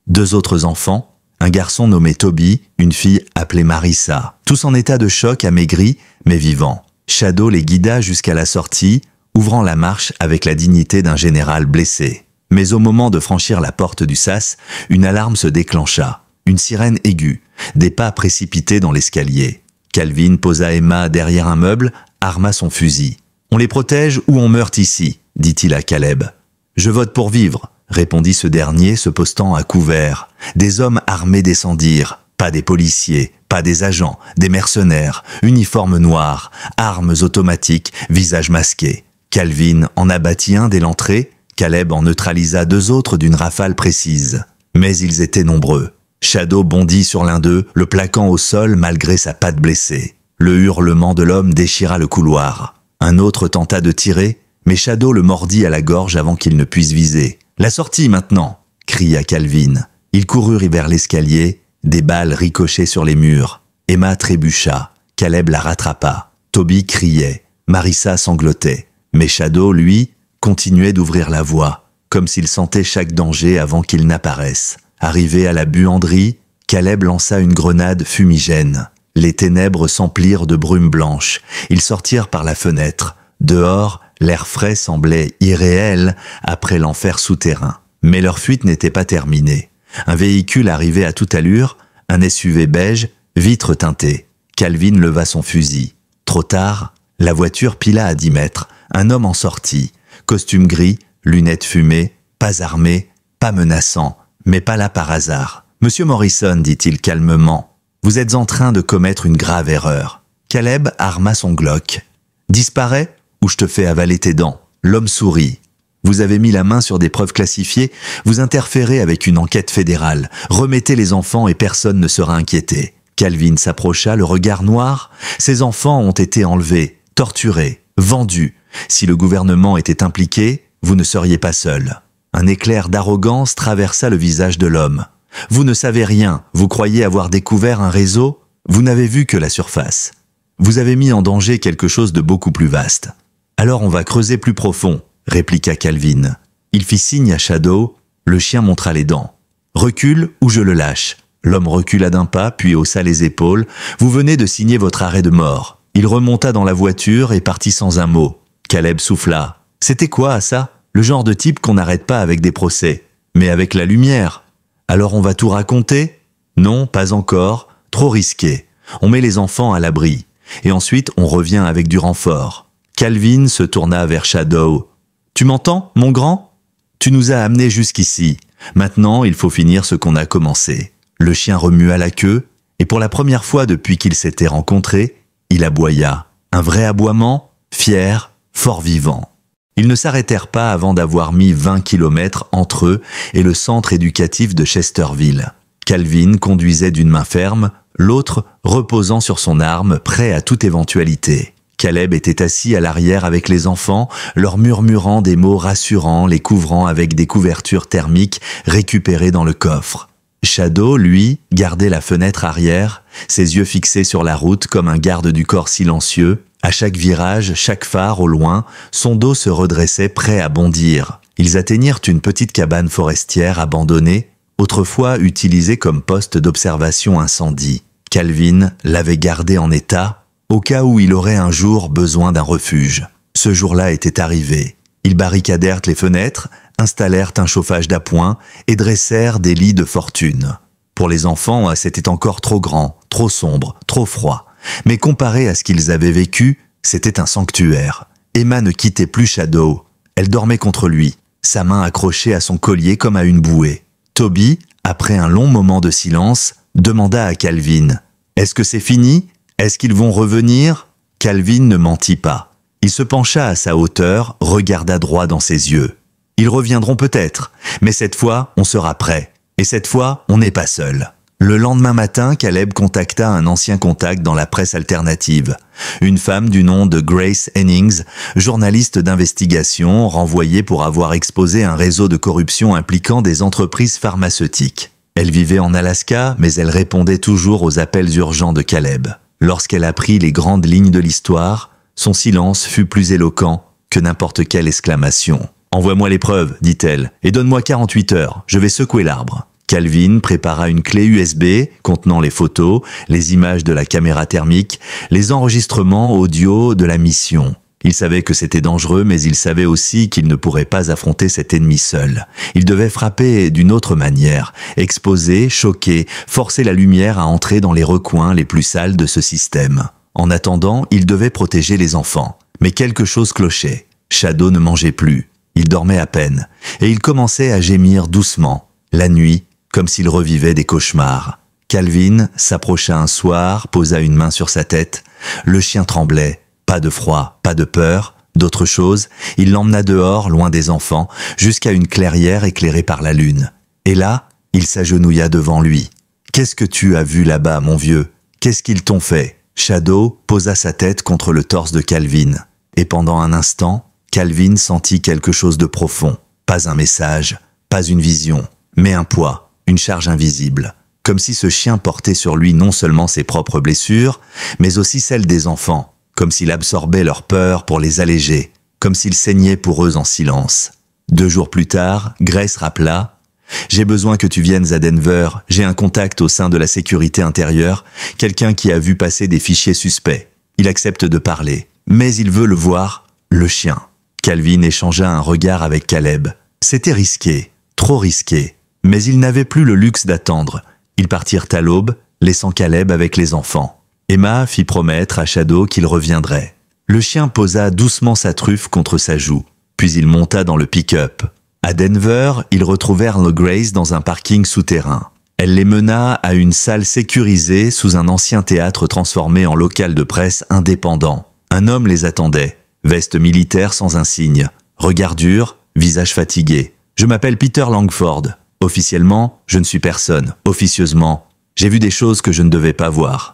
Speaker 1: 2 autres enfants, un garçon nommé Toby, une fille appelée Marissa, tous en état de choc, amaigris, mais vivants. Shadow les guida jusqu'à la sortie, ouvrant la marche avec la dignité d'un général blessé. Mais au moment de franchir la porte du sas, une alarme se déclencha. Une sirène aiguë, des pas précipités dans l'escalier. Calvin posa Emma derrière un meuble, arma son fusil. « On les protège ou on meurt ici ?» dit-il à Caleb. « Je vote pour vivre », répondit ce dernier, se postant à couvert. Des hommes armés descendirent, pas des policiers, pas des agents, des mercenaires, uniformes noirs, armes automatiques, visages masqués. Calvin en abattit un dès l'entrée, Caleb en neutralisa 2 autres d'une rafale précise. Mais ils étaient nombreux. Shadow bondit sur l'un d'eux, le plaquant au sol malgré sa patte blessée. Le hurlement de l'homme déchira le couloir. Un autre tenta de tirer, mais Shadow le mordit à la gorge avant qu'il ne puisse viser. « La sortie maintenant !» cria Calvin. Il courut vers l'escalier, des balles ricochaient sur les murs. Emma trébucha. Caleb la rattrapa. Toby criait. Marissa sanglotait. Mais Shadow, lui, continuait d'ouvrir la voie, comme s'il sentait chaque danger avant qu'il n'apparaisse. Arrivé à la buanderie, Caleb lança une grenade fumigène. Les ténèbres s'emplirent de brume blanche. Ils sortirent par la fenêtre. Dehors, l'air frais semblait irréel après l'enfer souterrain. Mais leur fuite n'était pas terminée. Un véhicule arrivait à toute allure, un SUV beige, vitres teintées. Calvin leva son fusil. Trop tard, la voiture pila à 10 mètres. Un homme en sortit. Costume gris, lunettes fumées, pas armé, pas menaçant, mais pas là par hasard. « Monsieur Morrison, dit-il calmement, vous êtes en train de commettre une grave erreur. » Caleb arma son Glock. « Disparais ou je te fais avaler tes dents. » L'homme sourit. « Vous avez mis la main sur des preuves classifiées, vous interférez avec une enquête fédérale. Remettez les enfants et personne ne sera inquiété. » Calvin s'approcha, le regard noir. « Ces enfants ont été enlevés. torturé, vendu. Si le gouvernement était impliqué, vous ne seriez pas seul. Un éclair d'arrogance traversa le visage de l'homme. Vous ne savez rien, vous croyez avoir découvert un réseau, vous n'avez vu que la surface. Vous avez mis en danger quelque chose de beaucoup plus vaste. Alors on va creuser plus profond, répliqua Calvin. Il fit signe à Shadow, le chien montra les dents. Recule ou je le lâche. L'homme recula d'un pas, puis haussa les épaules. Vous venez de signer votre arrêt de mort. Il remonta dans la voiture et partit sans un mot. Caleb souffla. C'était quoi, ça? Le genre de type qu'on n'arrête pas avec des procès. Mais avec la lumière. Alors on va tout raconter? Non, pas encore. Trop risqué. On met les enfants à l'abri. Et ensuite, on revient avec du renfort. Calvin se tourna vers Shadow. Tu m'entends, mon grand? Tu nous as amenés jusqu'ici. Maintenant, il faut finir ce qu'on a commencé. Le chien remua la queue, et pour la première fois depuis qu'ils s'étaient rencontrés, il aboya. Un vrai aboiement, fier, fort vivant. Ils ne s'arrêtèrent pas avant d'avoir mis 20 kilomètres entre eux et le centre éducatif de Chesterville. Calvin conduisait d'une main ferme, l'autre reposant sur son arme, prêt à toute éventualité. Caleb était assis à l'arrière avec les enfants, leur murmurant des mots rassurants, les couvrant avec des couvertures thermiques récupérées dans le coffre. Shadow, lui, gardait la fenêtre arrière, ses yeux fixés sur la route comme un garde du corps silencieux. À chaque virage, chaque phare au loin, son dos se redressait prêt à bondir. Ils atteignirent une petite cabane forestière abandonnée, autrefois utilisée comme poste d'observation incendie. Calvin l'avait gardée en état, au cas où il aurait un jour besoin d'un refuge. Ce jour-là était arrivé. Ils barricadèrent les fenêtres, installèrent un chauffage d'appoint et dressèrent des lits de fortune. Pour les enfants, c'était encore trop grand, trop sombre, trop froid. Mais comparé à ce qu'ils avaient vécu, c'était un sanctuaire. Emma ne quittait plus Shadow. Elle dormait contre lui, sa main accrochée à son collier comme à une bouée. Toby, après un long moment de silence, demanda à Calvin « Est-ce que c'est fini? Est-ce qu'ils vont revenir ?» Calvin ne mentit pas. Il se pencha à sa hauteur, regarda droit dans ses yeux. « Ils reviendront peut-être, mais cette fois, on sera prêt. Et cette fois, on n'est pas seul. » Le lendemain matin, Caleb contacta un ancien contact dans la presse alternative. Une femme du nom de Grace Hennings, journaliste d'investigation, renvoyée pour avoir exposé un réseau de corruption impliquant des entreprises pharmaceutiques. Elle vivait en Alaska, mais elle répondait toujours aux appels urgents de Caleb. Lorsqu'elle apprit les grandes lignes de l'histoire, son silence fut plus éloquent que n'importe quelle exclamation. « Envoie-moi les preuves, dit-elle, et donne-moi 48 heures, je vais secouer l'arbre. » Calvin prépara une clé USB contenant les photos, les images de la caméra thermique, les enregistrements audio de la mission. Il savait que c'était dangereux, mais il savait aussi qu'il ne pourrait pas affronter cet ennemi seul. Il devait frapper d'une autre manière, exposer, choquer, forcer la lumière à entrer dans les recoins les plus sales de ce système. En attendant, il devait protéger les enfants. Mais quelque chose clochait. Shadow ne mangeait plus. Il dormait à peine. Et il commençait à gémir doucement. La nuit, comme s'il revivait des cauchemars. Calvin s'approcha un soir, posa une main sur sa tête. Le chien tremblait. Pas de froid, pas de peur, d'autre chose. Il l'emmena dehors, loin des enfants, jusqu'à une clairière éclairée par la lune. Et là, il s'agenouilla devant lui. « Qu'est-ce que tu as vu là-bas, mon vieux? Qu'est-ce qu'ils t'ont fait ?» Shadow posa sa tête contre le torse de Calvin. Et pendant un instant, Calvin sentit quelque chose de profond. Pas un message, pas une vision, mais un poids, une charge invisible. Comme si ce chien portait sur lui non seulement ses propres blessures, mais aussi celles des enfants. Comme s'il absorbait leur peur pour les alléger, comme s'il saignait pour eux en silence. 2 jours plus tard, Grace rappela « J'ai besoin que tu viennes à Denver, j'ai un contact au sein de la sécurité intérieure, quelqu'un qui a vu passer des fichiers suspects. Il accepte de parler, mais il veut le voir, le chien. » Calvin échangea un regard avec Caleb. C'était risqué, trop risqué, mais ils n'avaient plus le luxe d'attendre. Ils partirent à l'aube, laissant Caleb avec les enfants. Emma fit promettre à Shadow qu'il reviendrait. Le chien posa doucement sa truffe contre sa joue, puis il monta dans le pick-up. À Denver, ils retrouvèrent le Grace dans un parking souterrain. Elle les mena à une salle sécurisée sous un ancien théâtre transformé en local de presse indépendant. Un homme les attendait, veste militaire sans insigne, regard dur, visage fatigué. « Je m'appelle Peter Langford. Officiellement, je ne suis personne. Officieusement, j'ai vu des choses que je ne devais pas voir. »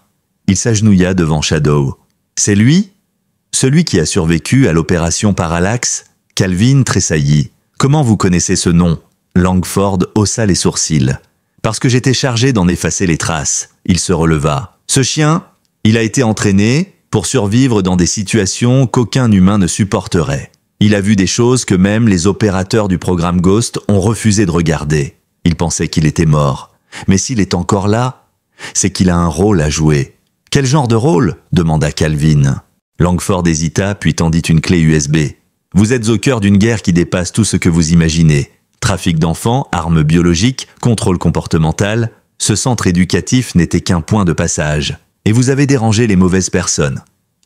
Speaker 1: Il s'agenouilla devant Shadow. « C'est lui ?» Celui qui a survécu à l'opération Parallax? Calvin tressaillit. Comment vous connaissez ce nom? Langford haussa les sourcils. Parce que j'étais chargé d'en effacer les traces. Il se releva. Ce chien, il a été entraîné pour survivre dans des situations qu'aucun humain ne supporterait. Il a vu des choses que même les opérateurs du programme Ghost ont refusé de regarder. Il pensait qu'il était mort. Mais s'il est encore là, c'est qu'il a un rôle à jouer. Quel genre de rôle? Demanda Calvin. Langford hésita puis tendit une clé USB. Vous êtes au cœur d'une guerre qui dépasse tout ce que vous imaginez. Trafic d'enfants, armes biologiques, contrôle comportemental. Ce centre éducatif n'était qu'un point de passage. Et vous avez dérangé les mauvaises personnes.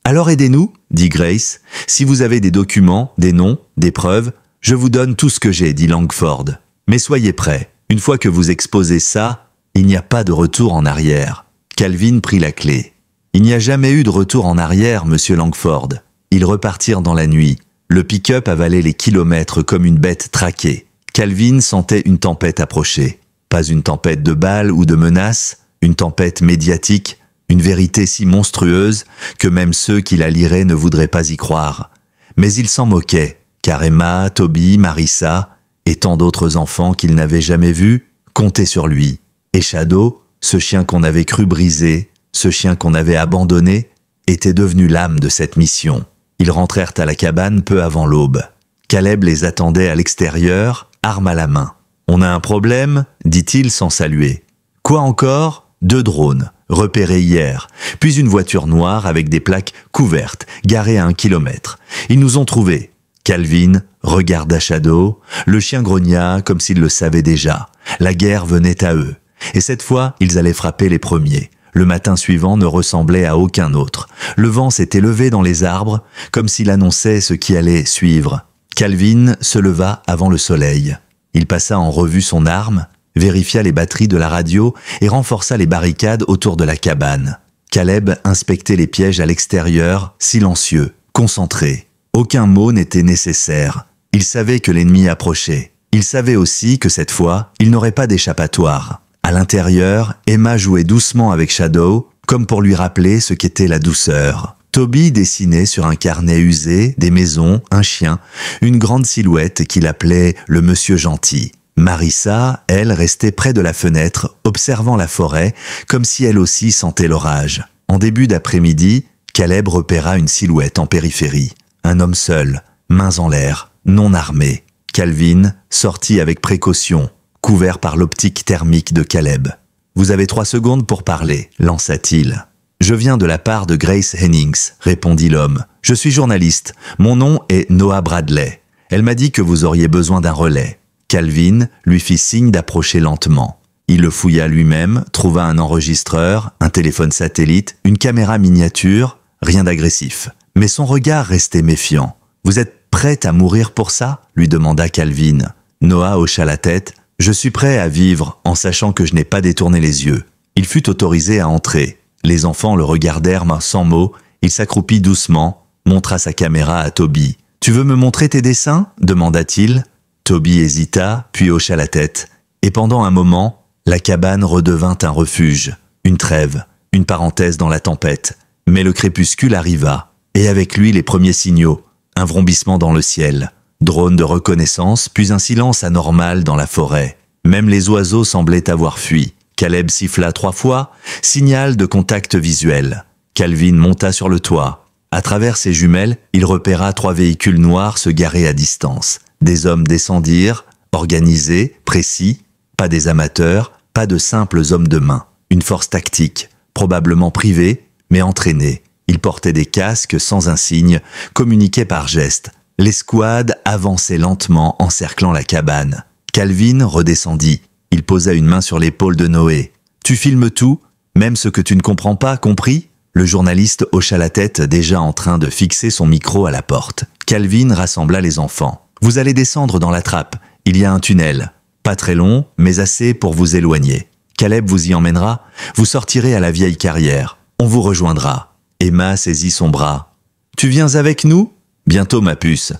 Speaker 1: Alors aidez-nous, dit Grace. Si vous avez des documents, des noms, des preuves, je vous donne tout ce que j'ai, dit Langford. Mais soyez prêts. Une fois que vous exposez ça, il n'y a pas de retour en arrière. Calvin prit la clé. Il n'y a jamais eu de retour en arrière, monsieur Langford. Ils repartirent dans la nuit. Le pick-up avalait les kilomètres comme une bête traquée. Calvin sentait une tempête approcher. Pas une tempête de balles ou de menaces, une tempête médiatique, une vérité si monstrueuse que même ceux qui la liraient ne voudraient pas y croire. Mais il s'en moquait, car Emma, Toby, Marissa et tant d'autres enfants qu'il n'avait jamais vus comptaient sur lui. Et Shadow, ce chien qu'on avait cru brisé, ce chien qu'on avait abandonné, était devenu l'âme de cette mission. Ils rentrèrent à la cabane peu avant l'aube. Caleb les attendait à l'extérieur, arme à la main. « On a un problème ?» dit-il sans saluer. « Quoi encore ? 2 drones, repérés hier, puis une voiture noire avec des plaques couvertes, garée à 1 kilomètre. Ils nous ont trouvés. » Calvin regarda Shadow. Le chien grogna comme s'il le savait déjà. La guerre venait à eux. Et cette fois, ils allaient frapper les premiers. Le matin suivant ne ressemblait à aucun autre. Le vent s'était levé dans les arbres, comme s'il annonçait ce qui allait suivre. Calvin se leva avant le soleil. Il passa en revue son arme, vérifia les batteries de la radio et renforça les barricades autour de la cabane. Caleb inspectait les pièges à l'extérieur, silencieux, concentré. Aucun mot n'était nécessaire. Il savait que l'ennemi approchait. Il savait aussi que cette fois, il n'aurait pas d'échappatoire. À l'intérieur, Emma jouait doucement avec Shadow, comme pour lui rappeler ce qu'était la douceur. Toby dessinait sur un carnet usé des maisons, un chien, une grande silhouette qu'il appelait le monsieur gentil. Marissa, elle, restait près de la fenêtre, observant la forêt, comme si elle aussi sentait l'orage. En début d'après-midi, Caleb repéra une silhouette en périphérie. Un homme seul, mains en l'air, non armé. Calvin sortit avec précaution, couvert par l'optique thermique de Caleb. « Vous avez 3 secondes pour parler », lança-t-il. « Je viens de la part de Grace Hennings », répondit l'homme. « Je suis journaliste. Mon nom est Noah Bradley. Elle m'a dit que vous auriez besoin d'un relais. » Calvin lui fit signe d'approcher lentement. Il le fouilla lui-même, trouva un enregistreur, un téléphone satellite, une caméra miniature, rien d'agressif. Mais son regard restait méfiant. « Vous êtes prête à mourir pour ça ?» lui demanda Calvin. Noah hocha la tête. « Je suis prêt à vivre en sachant que je n'ai pas détourné les yeux. » Il fut autorisé à entrer. Les enfants le regardèrent sans mots. Il s'accroupit doucement, montra sa caméra à Toby. « Tu veux me montrer tes dessins ?» demanda-t-il. Toby hésita, puis hocha la tête. Et pendant un moment, la cabane redevint un refuge, une trêve, une parenthèse dans la tempête. Mais le crépuscule arriva, et avec lui les premiers signaux, un vrombissement dans le ciel. Drone de reconnaissance, puis un silence anormal dans la forêt. Même les oiseaux semblaient avoir fui. Caleb siffla 3 fois, signal de contact visuel. Calvin monta sur le toit. À travers ses jumelles, il repéra 3 véhicules noirs se garer à distance. Des hommes descendirent, organisés, précis, pas des amateurs, pas de simples hommes de main. Une force tactique, probablement privée, mais entraînée. Ils portaient des casques sans insigne, communiquaient par gestes. L'escouade avançait lentement, encerclant la cabane. Calvin redescendit. Il posa une main sur l'épaule de Noé. « Tu filmes tout, même ce que tu ne comprends pas, compris ?» Le journaliste hocha la tête, déjà en train de fixer son micro à la porte. Calvin rassembla les enfants. « Vous allez descendre dans la trappe. Il y a un tunnel. Pas très long, mais assez pour vous éloigner. Caleb vous y emmènera. Vous sortirez à la vieille carrière. On vous rejoindra. » Emma saisit son bras. « Tu viens avec nous ? » « Bientôt, ma puce.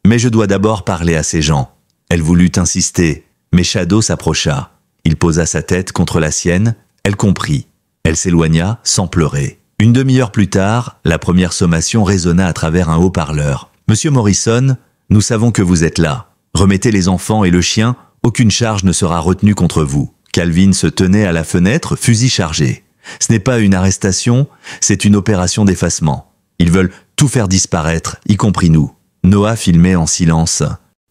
Speaker 1: Mais je dois d'abord parler à ces gens. » Elle voulut insister, mais Shadow s'approcha. Il posa sa tête contre la sienne. Elle comprit. Elle s'éloigna sans pleurer. Une demi-heure plus tard, la première sommation résonna à travers un haut-parleur. « Monsieur Morrison, nous savons que vous êtes là. Remettez les enfants et le chien, aucune charge ne sera retenue contre vous. » Calvin se tenait à la fenêtre, fusil chargé. « Ce n'est pas une arrestation, c'est une opération d'effacement. Ils veulent tout faire disparaître, y compris nous. » Noah filmait en silence.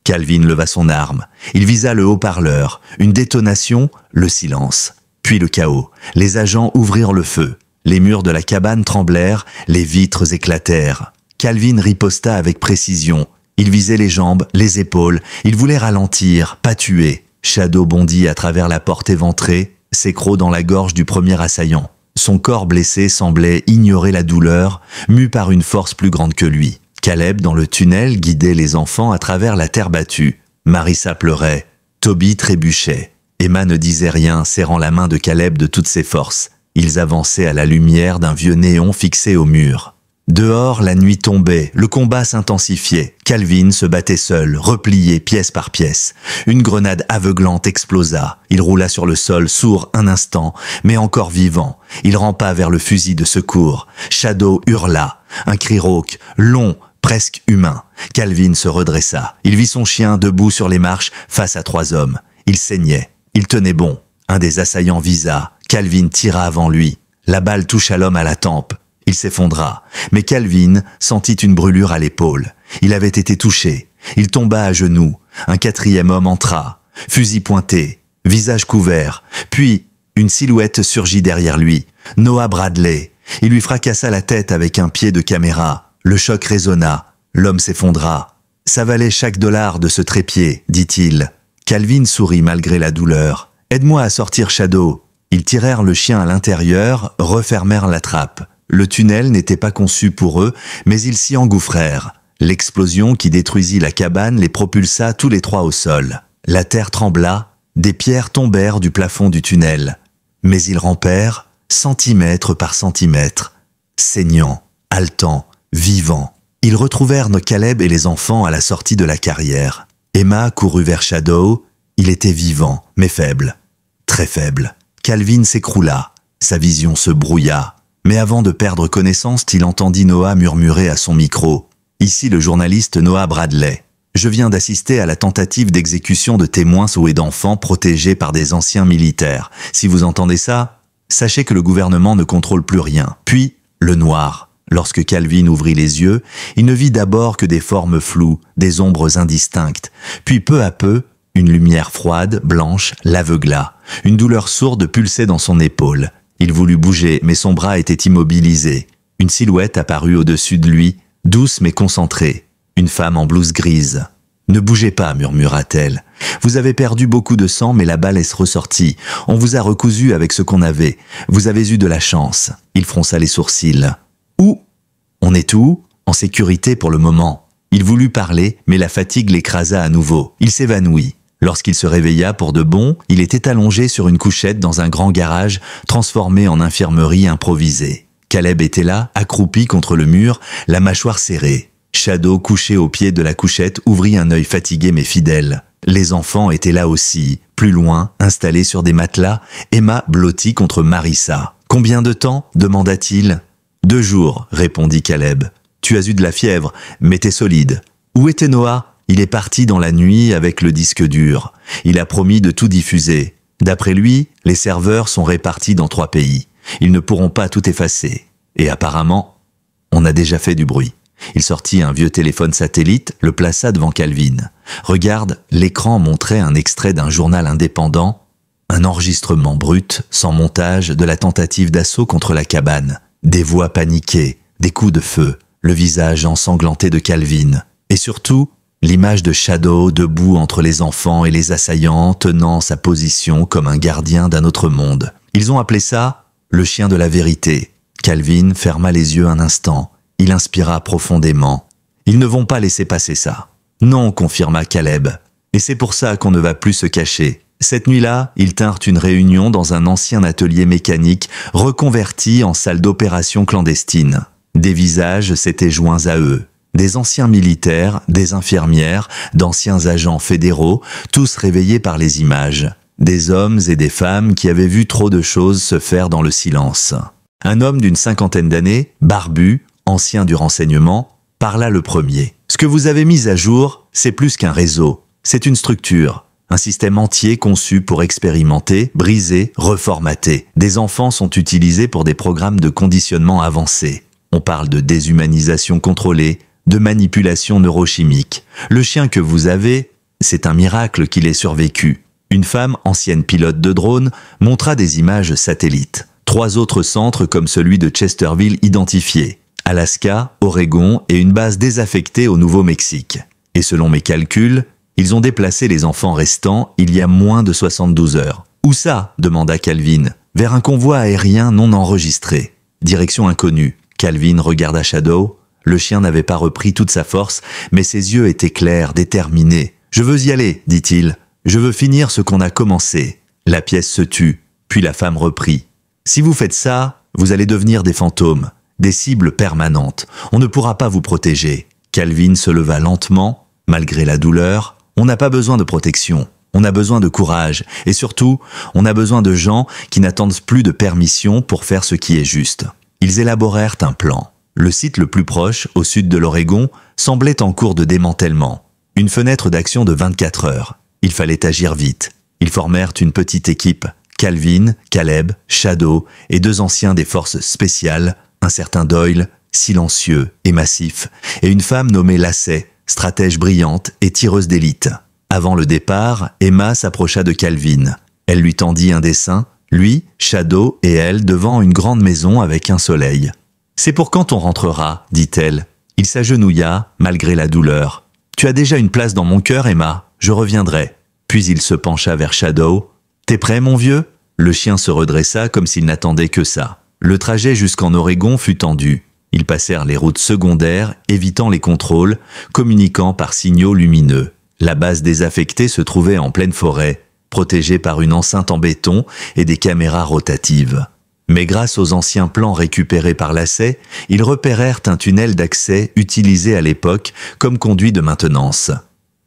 Speaker 1: Calvin leva son arme. Il visa le haut-parleur. Une détonation, le silence. Puis le chaos. Les agents ouvrirent le feu. Les murs de la cabane tremblèrent, les vitres éclatèrent. Calvin riposta avec précision. Il visait les jambes, les épaules. Il voulait ralentir, pas tuer. Shadow bondit à travers la porte éventrée, ses crocs dans la gorge du premier assaillant. Son corps blessé semblait ignorer la douleur, mu par une force plus grande que lui. Caleb, dans le tunnel, guidait les enfants à travers la terre battue. Marissa pleurait. Toby trébuchait. Emma ne disait rien, serrant la main de Caleb de toutes ses forces. Ils avançaient à la lumière d'un vieux néon fixé au mur. Dehors, la nuit tombait, le combat s'intensifiait. Calvin se battait seul, replié pièce par pièce. Une grenade aveuglante explosa. Il roula sur le sol, sourd un instant, mais encore vivant. Il rampa vers le fusil de secours. Shadow hurla. Un cri rauque, long, presque humain. Calvin se redressa. Il vit son chien debout sur les marches face à 3 hommes. Il saignait. Il tenait bon. Un des assaillants visa. Calvin tira avant lui. La balle toucha l'homme à la tempe. Il s'effondra, mais Calvin sentit une brûlure à l'épaule. Il avait été touché. Il tomba à genoux. Un 4e homme entra, fusil pointé, visage couvert. Puis, une silhouette surgit derrière lui. Noah Bradley. Il lui fracassa la tête avec un pied de caméra. Le choc résonna. L'homme s'effondra. « Ça valait chaque dollar de ce trépied, dit-il. » Calvin sourit malgré la douleur. « Aide-moi à sortir Shadow. » Ils tirèrent le chien à l'intérieur, refermèrent la trappe. Le tunnel n'était pas conçu pour eux, mais ils s'y engouffrèrent. L'explosion qui détruisit la cabane les propulsa tous les 3 au sol. La terre trembla, des pierres tombèrent du plafond du tunnel. Mais ils rampèrent, centimètre par centimètre, saignants, haletants, vivants. Ils retrouvèrent Caleb et les enfants à la sortie de la carrière. Emma courut vers Shadow. Il était vivant, mais faible. Très faible. Calvin s'écroula. Sa vision se brouilla. Mais avant de perdre connaissance, il entendit Noah murmurer à son micro. « Ici le journaliste Noah Bradley. Je viens d'assister à la tentative d'exécution de témoins et d'enfants protégés par des anciens militaires. Si vous entendez ça, sachez que le gouvernement ne contrôle plus rien. » Puis, le noir. Lorsque Calvin ouvrit les yeux, il ne vit d'abord que des formes floues, des ombres indistinctes. Puis peu à peu, une lumière froide, blanche, l'aveugla. Une douleur sourde pulsait dans son épaule. Il voulut bouger, mais son bras était immobilisé. Une silhouette apparut au-dessus de lui, douce mais concentrée. Une femme en blouse grise. « Ne bougez pas, murmura-t-elle. Vous avez perdu beaucoup de sang, mais la balle est ressortie. On vous a recousu avec ce qu'on avait. Vous avez eu de la chance. » Il fronça les sourcils. « Où ? On est où ? En sécurité pour le moment. » Il voulut parler, mais la fatigue l'écrasa à nouveau. Il s'évanouit. Lorsqu'il se réveilla pour de bon, il était allongé sur une couchette dans un grand garage transformé en infirmerie improvisée. Caleb était là, accroupi contre le mur, la mâchoire serrée. Shadow, couché au pied de la couchette, ouvrit un œil fatigué mais fidèle. Les enfants étaient là aussi, plus loin, installés sur des matelas, Emma blottie contre Marissa. « Combien de temps ?» demanda-t-il. « 2 jours, répondit Caleb. « Tu as eu de la fièvre, mais t'es solide. » Où était Noah ? Il est parti dans la nuit avec le disque dur. Il a promis de tout diffuser. D'après lui, les serveurs sont répartis dans 3 pays. Ils ne pourront pas tout effacer. Et apparemment, on a déjà fait du bruit. Il sortit un vieux téléphone satellite, le plaça devant Calvin. Regarde, l'écran montrait un extrait d'un journal indépendant, un enregistrement brut, sans montage, de la tentative d'assaut contre la cabane. Des voix paniquées, des coups de feu, le visage ensanglanté de Calvin. Et surtout, l'image de Shadow debout entre les enfants et les assaillants, tenant sa position comme un gardien d'un autre monde. Ils ont appelé ça « le chien de la vérité ». Calvin ferma les yeux un instant. Il inspira profondément. « Ils ne vont pas laisser passer ça. »« Non », confirma Caleb. « Et c'est pour ça qu'on ne va plus se cacher. » Cette nuit-là, ils tinrent une réunion dans un ancien atelier mécanique reconverti en salle d'opération clandestine. Des visages s'étaient joints à eux. Des anciens militaires, des infirmières, d'anciens agents fédéraux, tous réveillés par les images. Des hommes et des femmes qui avaient vu trop de choses se faire dans le silence. Un homme d'une cinquantaine d'années, barbu, ancien du renseignement, parla le premier. Ce que vous avez mis à jour, c'est plus qu'un réseau. C'est une structure, un système entier conçu pour expérimenter, briser, reformater. Des enfants sont utilisés pour des programmes de conditionnement avancés. On parle de déshumanisation contrôlée, de manipulation neurochimique. Le chien que vous avez, c'est un miracle qu'il ait survécu. Une femme, ancienne pilote de drone, montra des images satellites. 3 autres centres comme celui de Chesterville identifiés. Alaska, Oregon et une base désaffectée au Nouveau-Mexique. Et selon mes calculs, ils ont déplacé les enfants restants il y a moins de 72 heures. Où ça ? Demanda Calvin. Vers un convoi aérien non enregistré. Direction inconnue. Calvin regarda Shadow. Le chien n'avait pas repris toute sa force, mais ses yeux étaient clairs, déterminés. « Je veux y aller, dit-il. Je veux finir ce qu'on a commencé. » La pièce se tut, puis la femme reprit. « Si vous faites ça, vous allez devenir des fantômes, des cibles permanentes. On ne pourra pas vous protéger. » Calvin se leva lentement, malgré la douleur. « On n'a pas besoin de protection. On a besoin de courage. Et surtout, on a besoin de gens qui n'attendent plus de permission pour faire ce qui est juste. » Ils élaborèrent un plan. Le site le plus proche, au sud de l'Oregon, semblait en cours de démantèlement. Une fenêtre d'action de 24 heures. Il fallait agir vite. Ils formèrent une petite équipe. Calvin, Caleb, Shadow et 2 anciens des forces spéciales, un certain Doyle, silencieux et massif, et une femme nommée Lacey, stratège brillante et tireuse d'élite. Avant le départ, Emma s'approcha de Calvin. Elle lui tendit un dessin, lui, Shadow et elle devant une grande maison avec un soleil. « C'est pour quand on rentrera ?» dit-elle. Il s'agenouilla, malgré la douleur. « Tu as déjà une place dans mon cœur, Emma. Je reviendrai. » Puis il se pencha vers Shadow. « T'es prêt, mon vieux ?» Le chien se redressa comme s'il n'attendait que ça. Le trajet jusqu'en Oregon fut tendu. Ils passèrent les routes secondaires, évitant les contrôles, communiquant par signaux lumineux. La base désaffectée se trouvait en pleine forêt, protégée par une enceinte en béton et des caméras rotatives. Mais grâce aux anciens plans récupérés par Lacey, ils repérèrent un tunnel d'accès utilisé à l'époque comme conduit de maintenance.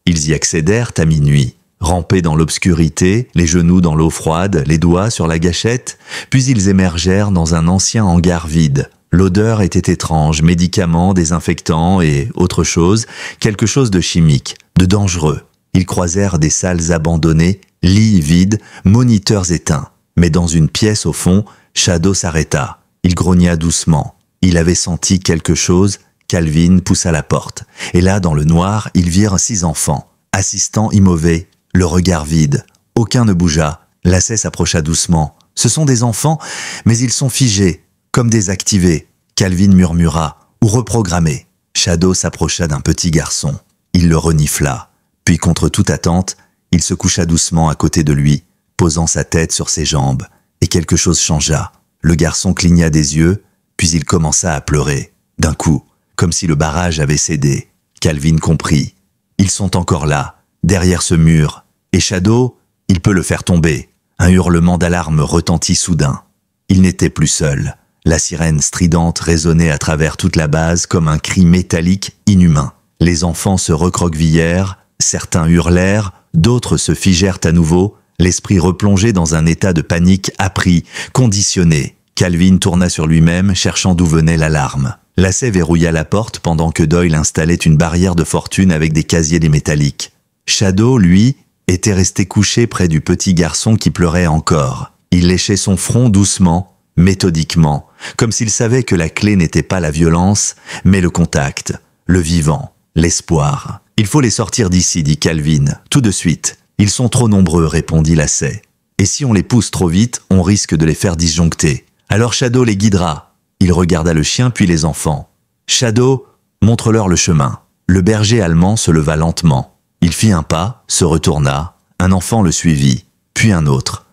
Speaker 1: Ils y accédèrent à minuit. Rampés dans l'obscurité, les genoux dans l'eau froide, les doigts sur la gâchette, puis ils émergèrent dans un ancien hangar vide. L'odeur était étrange, médicaments, désinfectants et autre chose, quelque chose de chimique, de dangereux. Ils croisèrent des salles abandonnées, lits vides, moniteurs éteints. Mais dans une pièce au fond, Shadow s'arrêta. Il grogna doucement. Il avait senti quelque chose. Calvin poussa la porte. Et là, dans le noir, ils virent 6 enfants. Assistants immovés, le regard vide. Aucun ne bougea. Lacey s'approcha doucement. Ce sont des enfants, mais ils sont figés, comme désactivés. Calvin murmura, ou reprogrammés. Shadow s'approcha d'un petit garçon. Il le renifla. Puis, contre toute attente, il se coucha doucement à côté de lui, posant sa tête sur ses jambes. Et quelque chose changea. Le garçon cligna des yeux, puis il commença à pleurer. D'un coup, comme si le barrage avait cédé. Calvin comprit. Ils sont encore là, derrière ce mur. Et Shadow, il peut le faire tomber. Un hurlement d'alarme retentit soudain. Il n'était plus seul. La sirène stridente résonnait à travers toute la base comme un cri métallique inhumain. Les enfants se recroquevillèrent, certains hurlèrent, d'autres se figèrent à nouveau, l'esprit replongé dans un état de panique appris, conditionné. Calvin tourna sur lui-même, cherchant d'où venait l'alarme. Lacey verrouilla la porte pendant que Doyle installait une barrière de fortune avec des casiers métalliques. Shadow, lui, était resté couché près du petit garçon qui pleurait encore. Il léchait son front doucement, méthodiquement, comme s'il savait que la clé n'était pas la violence, mais le contact, le vivant, l'espoir. « Il faut les sortir d'ici, dit Calvin, tout de suite. Ils sont trop nombreux, répondit Lacey. Et si on les pousse trop vite, on risque de les faire disjoncter. Alors Shadow les guidera. » Il regarda le chien puis les enfants. « Shadow, montre-leur le chemin. » Le berger allemand se leva lentement. Il fit un pas, se retourna. Un enfant le suivit, puis un autre.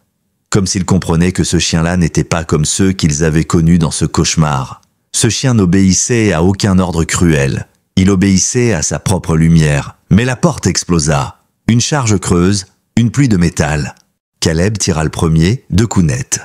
Speaker 1: Comme s'il comprenait que ce chien-là n'était pas comme ceux qu'ils avaient connus dans ce cauchemar. Ce chien n'obéissait à aucun ordre cruel. Il obéissait à sa propre lumière. Mais la porte explosa. Une charge creuse, une pluie de métal. Caleb tira le premier, 2 coups nets.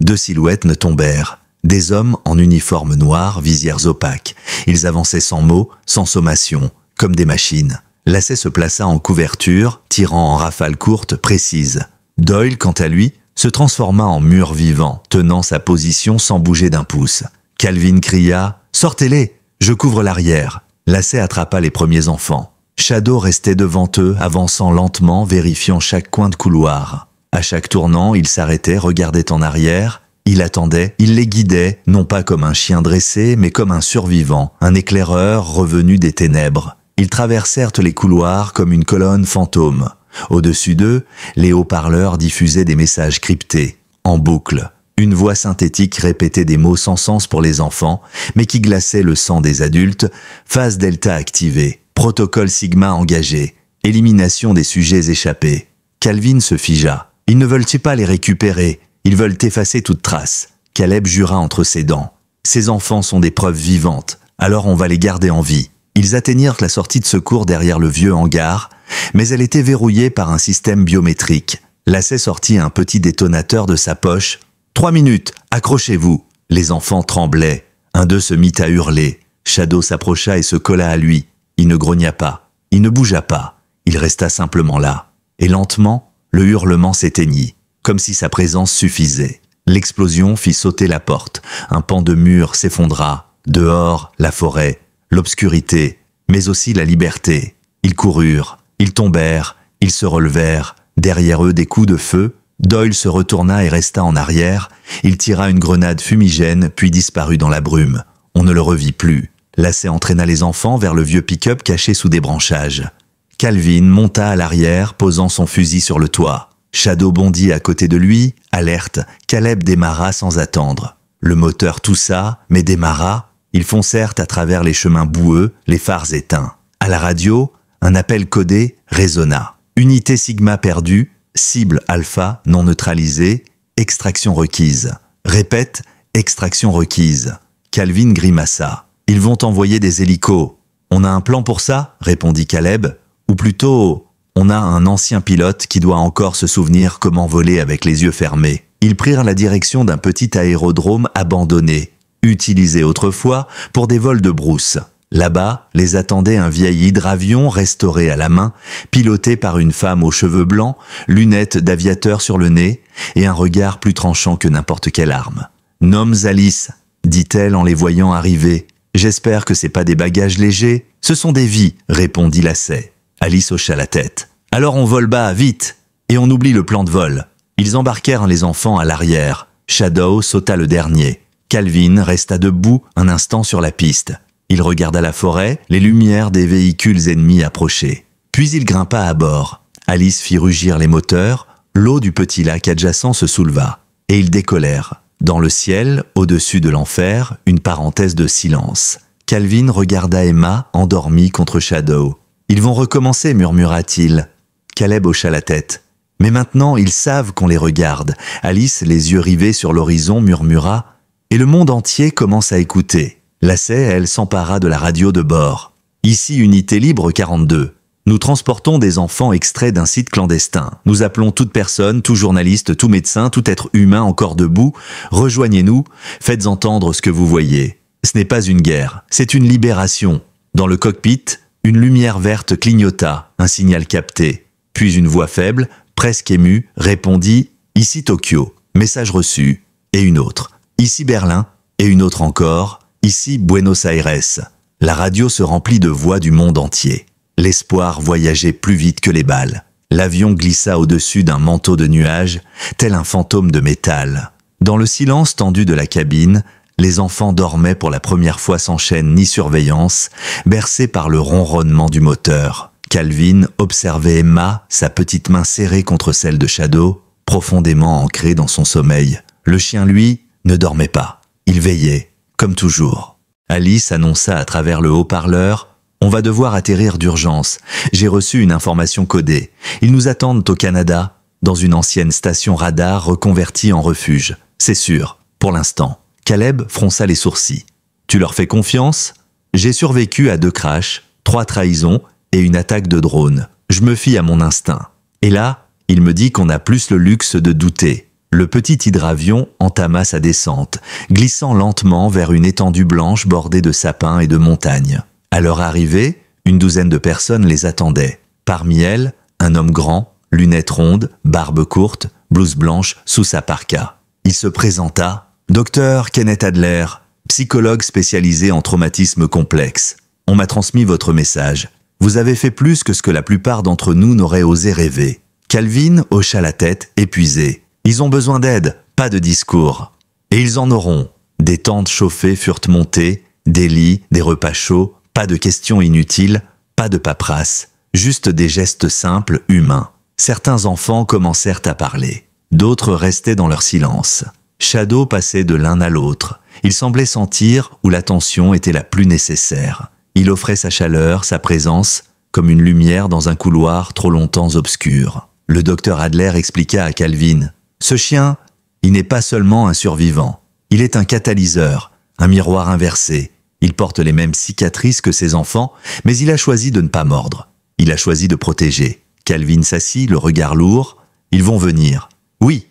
Speaker 1: 2 silhouettes ne tombèrent. Des hommes en uniforme noir, visières opaques. Ils avançaient sans mots, sans sommation, comme des machines. Lacey se plaça en couverture, tirant en rafales courtes, précises. Doyle, quant à lui, se transforma en mur vivant, tenant sa position sans bouger d'un pouce. Calvin cria « Sortez-les, je couvre l'arrière ». Lacey attrapa les premiers enfants. Shadow restait devant eux, avançant lentement, vérifiant chaque coin de couloir. À chaque tournant, il s'arrêtait, regardait en arrière. Il attendait, il les guidait, non pas comme un chien dressé, mais comme un survivant, un éclaireur revenu des ténèbres. Ils traversèrent les couloirs comme une colonne fantôme. Au-dessus d'eux, les haut-parleurs diffusaient des messages cryptés, en boucle. Une voix synthétique répétait des mots sans sens pour les enfants, mais qui glaçaient le sang des adultes. Phase delta activée, protocole sigma engagé, élimination des sujets échappés. Calvin se figea. Ils ne veulent-ils pas les récupérer? Ils veulent effacer toute trace. Caleb jura entre ses dents. Ces enfants sont des preuves vivantes, alors on va les garder en vie. Ils atteignirent la sortie de secours derrière le vieux hangar, mais elle était verrouillée par un système biométrique. Lacey sortit un petit détonateur de sa poche. 3 minutes, accrochez-vous. Les enfants tremblaient. Un d'eux se mit à hurler. Shadow s'approcha et se colla à lui. Il ne grogna pas. Il ne bougea pas. Il resta simplement là. Et lentement, le hurlement s'éteignit, comme si sa présence suffisait. L'explosion fit sauter la porte. Un pan de mur s'effondra. Dehors, la forêt, l'obscurité, mais aussi la liberté. Ils coururent, ils tombèrent, ils se relevèrent. Derrière eux, des coups de feu. Doyle se retourna et resta en arrière. Il tira une grenade fumigène, puis disparut dans la brume. On ne le revit plus. Lacey entraîna les enfants vers le vieux pick-up caché sous des branchages. Calvin monta à l'arrière, posant son fusil sur le toit. Shadow bondit à côté de lui, alerte. Caleb démarra sans attendre. Le moteur toussa, mais démarra. Ils foncèrent à travers les chemins boueux, les phares éteints. À la radio, un appel codé résonna. Unité Sigma perdue, cible alpha non neutralisée, extraction requise. Répète, extraction requise. Calvin grimaça. Ils vont envoyer des hélicos. On a un plan pour ça, répondit Caleb. Ou plutôt, on a un ancien pilote qui doit encore se souvenir comment voler avec les yeux fermés. Ils prirent la direction d'un petit aérodrome abandonné, utilisé autrefois pour des vols de brousse. Là-bas, les attendait un vieil hydravion restauré à la main, piloté par une femme aux cheveux blancs, lunettes d'aviateur sur le nez et un regard plus tranchant que n'importe quelle arme. « Nomme Alice », dit-elle en les voyant arriver. « J'espère que c'est pas des bagages légers. Ce sont des vies », répondit Lacey. Alice hocha la tête. « Alors on vole bas, vite !» Et on oublie le plan de vol. Ils embarquèrent les enfants à l'arrière. Shadow sauta le dernier. Calvin resta debout un instant sur la piste. Il regarda la forêt, les lumières des véhicules ennemis approchaient. Puis il grimpa à bord. Alice fit rugir les moteurs, l'eau du petit lac adjacent se souleva. Et ils décollèrent. Dans le ciel, au-dessus de l'enfer, une parenthèse de silence. Calvin regarda Emma, endormie contre Shadow. « Ils vont recommencer, murmura-t-il. » Caleb hocha la tête. « Mais maintenant, ils savent qu'on les regarde. » Alice, les yeux rivés sur l'horizon, murmura. « Et le monde entier commence à écouter. » Lacey, elle, s'empara de la radio de bord. « Ici, Unité Libre 42. Nous transportons des enfants extraits d'un site clandestin. Nous appelons toute personne, tout journaliste, tout médecin, tout être humain encore debout. Rejoignez-nous, faites entendre ce que vous voyez. Ce n'est pas une guerre, c'est une libération. » Dans le cockpit, une lumière verte clignota, un signal capté. Puis une voix faible, presque émue, répondit « Ici Tokyo, message reçu. » Et une autre. « Ici Berlin. » Et une autre encore. « Ici Buenos Aires. » La radio se remplit de voix du monde entier. L'espoir voyageait plus vite que les balles. L'avion glissa au-dessus d'un manteau de nuages, tel un fantôme de métal. Dans le silence tendu de la cabine, les enfants dormaient pour la première fois sans chaîne ni surveillance, bercés par le ronronnement du moteur. Calvin observait Emma, sa petite main serrée contre celle de Shadow, profondément ancrée dans son sommeil. Le chien, lui, ne dormait pas. Il veillait, comme toujours. Alice annonça à travers le haut-parleur « On va devoir atterrir d'urgence. J'ai reçu une information codée. Ils nous attendent au Canada, dans une ancienne station radar reconvertie en refuge. C'est sûr, pour l'instant. » Caleb fronça les sourcils. « Tu leur fais confiance ? J'ai survécu à 2 crashs, 3 trahisons et une attaque de drone. Je me fie à mon instinct. Et là, il me dit qu'on a plus le luxe de douter. » Le petit hydravion entama sa descente, glissant lentement vers une étendue blanche bordée de sapins et de montagnes. À leur arrivée, une douzaine de personnes les attendaient. Parmi elles, un homme grand, lunettes rondes, barbe courte, blouse blanche sous sa parka. Il se présenta. « Docteur Kenneth Adler, psychologue spécialisé en traumatisme complexe. On m'a transmis votre message. Vous avez fait plus que ce que la plupart d'entre nous n'auraient osé rêver. » Calvin hocha la tête, épuisé. « Ils ont besoin d'aide, pas de discours. Et ils en auront. » Des tentes chauffées furent montées, des lits, des repas chauds, pas de questions inutiles, pas de paperasse, juste des gestes simples, humains. Certains enfants commencèrent à parler. D'autres restaient dans leur silence. Shadow passait de l'un à l'autre. Il semblait sentir où l'attention était la plus nécessaire. Il offrait sa chaleur, sa présence, comme une lumière dans un couloir trop longtemps obscur. Le docteur Adler expliqua à Calvin « Ce chien, il n'est pas seulement un survivant. Il est un catalyseur, un miroir inversé. Il porte les mêmes cicatrices que ses enfants, mais il a choisi de ne pas mordre. Il a choisi de protéger. » Calvin s'assit, le regard lourd. « Ils vont venir. Oui,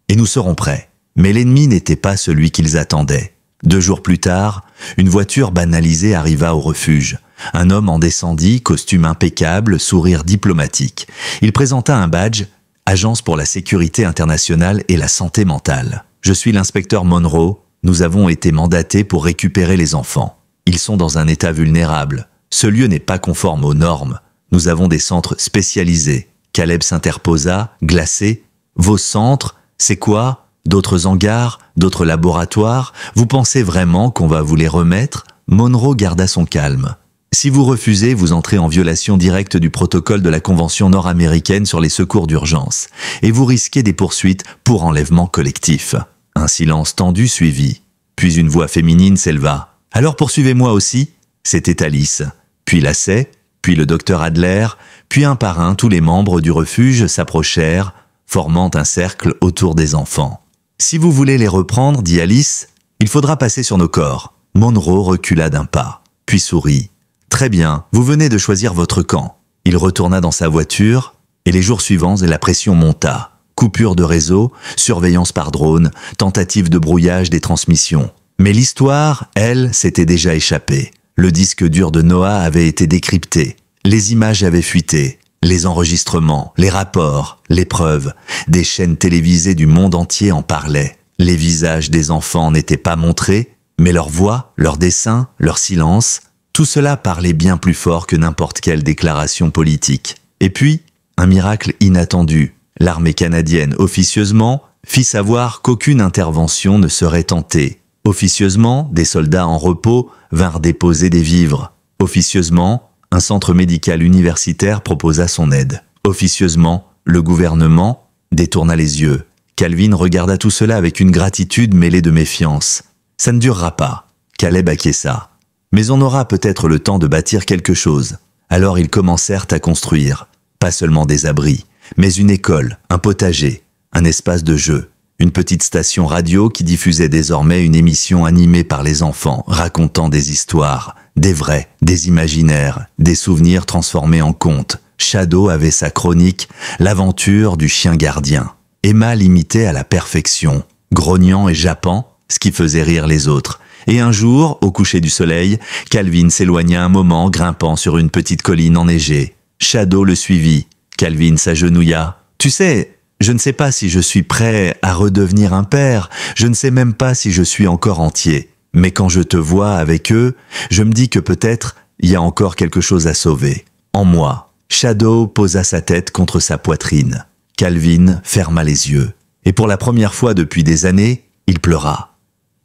Speaker 1: et nous serons prêts. » Mais l'ennemi n'était pas celui qu'ils attendaient. 2 jours plus tard, une voiture banalisée arriva au refuge. Un homme en descendit, costume impeccable, sourire diplomatique. Il présenta un badge, Agence pour la sécurité internationale et la santé mentale. « Je suis l'inspecteur Monroe. Nous avons été mandatés pour récupérer les enfants. Ils sont dans un état vulnérable. Ce lieu n'est pas conforme aux normes. Nous avons des centres spécialisés. » Caleb s'interposa, glacé. « Vos centres, c'est quoi ? D'autres hangars, d'autres laboratoires? Vous pensez vraiment qu'on va vous les remettre ?» Monroe garda son calme. « Si vous refusez, vous entrez en violation directe du protocole de la Convention nord-américaine sur les secours d'urgence, et vous risquez des poursuites pour enlèvement collectif. » Un silence tendu suivit. Puis une voix féminine s'éleva. « Alors poursuivez-moi aussi ?» C'était Alice. Puis Lacey, puis le docteur Adler, puis un par un, tous les membres du refuge s'approchèrent, formant un cercle autour des enfants. « Si vous voulez les reprendre, dit Alice, il faudra passer sur nos corps. » Monroe recula d'un pas, puis sourit. « Très bien, vous venez de choisir votre camp. » Il retourna dans sa voiture, et les jours suivants, la pression monta. Coupure de réseau, surveillance par drone, tentative de brouillage des transmissions. Mais l'histoire, elle, s'était déjà échappée. Le disque dur de Noah avait été décrypté. Les images avaient fuité. Les enregistrements, les rapports, les preuves. Des chaînes télévisées du monde entier en parlaient. Les visages des enfants n'étaient pas montrés, mais leurs voix, leurs dessins, leur silence, tout cela parlait bien plus fort que n'importe quelle déclaration politique. Et puis, un miracle inattendu. L'armée canadienne, officieusement, fit savoir qu'aucune intervention ne serait tentée. Officieusement, des soldats en repos vinrent déposer des vivres. Officieusement, un centre médical universitaire proposa son aide. Officieusement, le gouvernement détourna les yeux. Calvin regarda tout cela avec une gratitude mêlée de méfiance. « Ça ne durera pas. » Caleb acquiesça. « Mais on aura peut-être le temps de bâtir quelque chose. » Alors ils commencèrent à construire. Pas seulement des abris, mais une école, un potager, un espace de jeu, une petite station radio qui diffusait désormais une émission animée par les enfants, racontant des histoires, des vrais, des imaginaires, des souvenirs transformés en contes. Shadow avait sa chronique, l'aventure du chien gardien. Emma l'imitait à la perfection, grognant et jappant, ce qui faisait rire les autres. Et un jour, au coucher du soleil, Calvin s'éloigna un moment, grimpant sur une petite colline enneigée. Shadow le suivit. Calvin s'agenouilla. « Tu sais, je ne sais pas si je suis prêt à redevenir un père, je ne sais même pas si je suis encore entier. Mais quand je te vois avec eux, je me dis que peut-être il y a encore quelque chose à sauver. En moi. » Shadow posa sa tête contre sa poitrine. Calvin ferma les yeux. Et pour la première fois depuis des années, il pleura.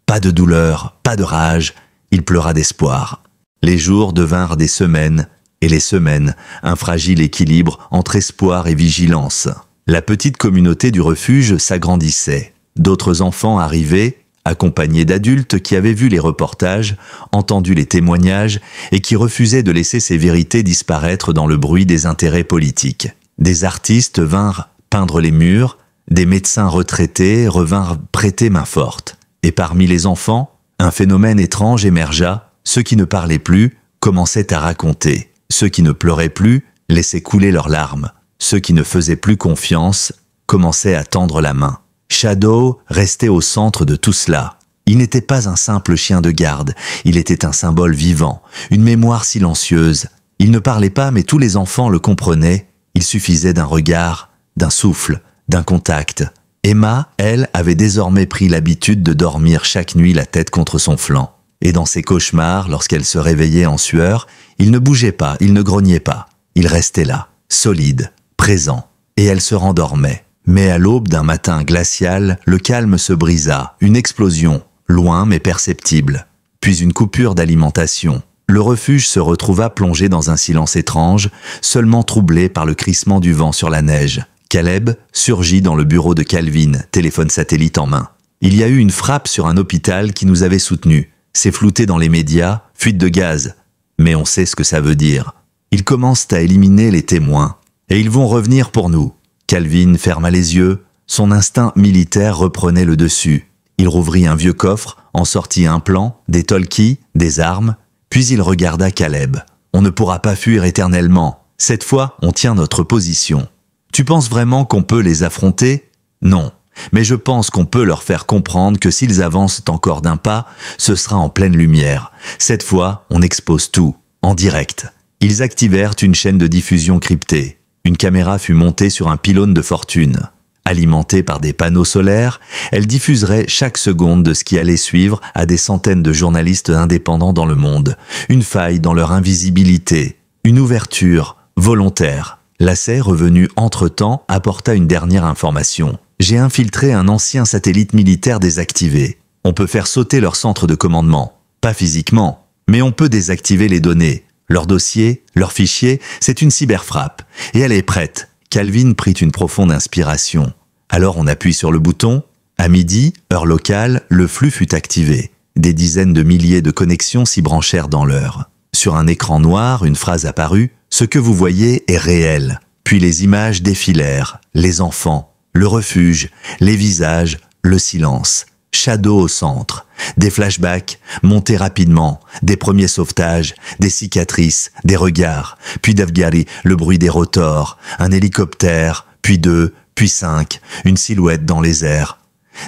Speaker 1: Pas de douleur, pas de rage, il pleura d'espoir. Les jours devinrent des semaines, et les semaines, un fragile équilibre entre espoir et vigilance. La petite communauté du refuge s'agrandissait. D'autres enfants arrivaient, accompagnés d'adultes qui avaient vu les reportages, entendu les témoignages et qui refusaient de laisser ces vérités disparaître dans le bruit des intérêts politiques. Des artistes vinrent peindre les murs, des médecins retraités revinrent prêter main forte. Et parmi les enfants, un phénomène étrange émergea, ceux qui ne parlaient plus commençaient à raconter. Ceux qui ne pleuraient plus laissaient couler leurs larmes. Ceux qui ne faisaient plus confiance commençaient à tendre la main. Shadow restait au centre de tout cela. Il n'était pas un simple chien de garde, il était un symbole vivant, une mémoire silencieuse. Il ne parlait pas, mais tous les enfants le comprenaient. Il suffisait d'un regard, d'un souffle, d'un contact. Emma, elle, avait désormais pris l'habitude de dormir chaque nuit la tête contre son flanc. Et dans ses cauchemars, lorsqu'elle se réveillait en sueur, il ne bougeait pas, il ne grognait pas. Il restait là, solide, présent. Et elle se rendormait. Mais à l'aube d'un matin glacial, le calme se brisa, une explosion, loin mais perceptible. Puis une coupure d'alimentation. Le refuge se retrouva plongé dans un silence étrange, seulement troublé par le crissement du vent sur la neige. Caleb surgit dans le bureau de Calvin, téléphone satellite en main. Il y a eu une frappe sur un hôpital qui nous avait soutenus. C'est flouté dans les médias, fuite de gaz. Mais on sait ce que ça veut dire. Ils commencent à éliminer les témoins. Et ils vont revenir pour nous. Calvin ferma les yeux. Son instinct militaire reprenait le dessus. Il rouvrit un vieux coffre, en sortit un plan, des talkies, des armes. Puis il regarda Caleb. On ne pourra pas fuir éternellement. Cette fois, on tient notre position. Tu penses vraiment qu'on peut les affronter? Non. Mais je pense qu'on peut leur faire comprendre que s'ils avancent encore d'un pas, ce sera en pleine lumière. Cette fois, on expose tout, en direct. Ils activèrent une chaîne de diffusion cryptée. Une caméra fut montée sur un pylône de fortune. Alimentée par des panneaux solaires, elle diffuserait chaque seconde de ce qui allait suivre à des centaines de journalistes indépendants dans le monde. Une faille dans leur invisibilité, une ouverture volontaire. L'ACEI, revenu entre-temps, apporta une dernière information. J'ai infiltré un ancien satellite militaire désactivé. On peut faire sauter leur centre de commandement. Pas physiquement, mais on peut désactiver les données. Leur dossier, leur fichier, c'est une cyberfrappe. Et elle est prête. Calvin prit une profonde inspiration. Alors on appuie sur le bouton. À midi, heure locale, le flux fut activé. Des dizaines de milliers de connexions s'y branchèrent dans l'heure. Sur un écran noir, une phrase apparut. Ce que vous voyez est réel. Puis les images défilèrent. Les enfants, le refuge, les visages, le silence. Shadow au centre. Des flashbacks, montés rapidement, des premiers sauvetages, des cicatrices, des regards, puis Davgari, le bruit des rotors, un hélicoptère, puis 2, puis 5, une silhouette dans les airs.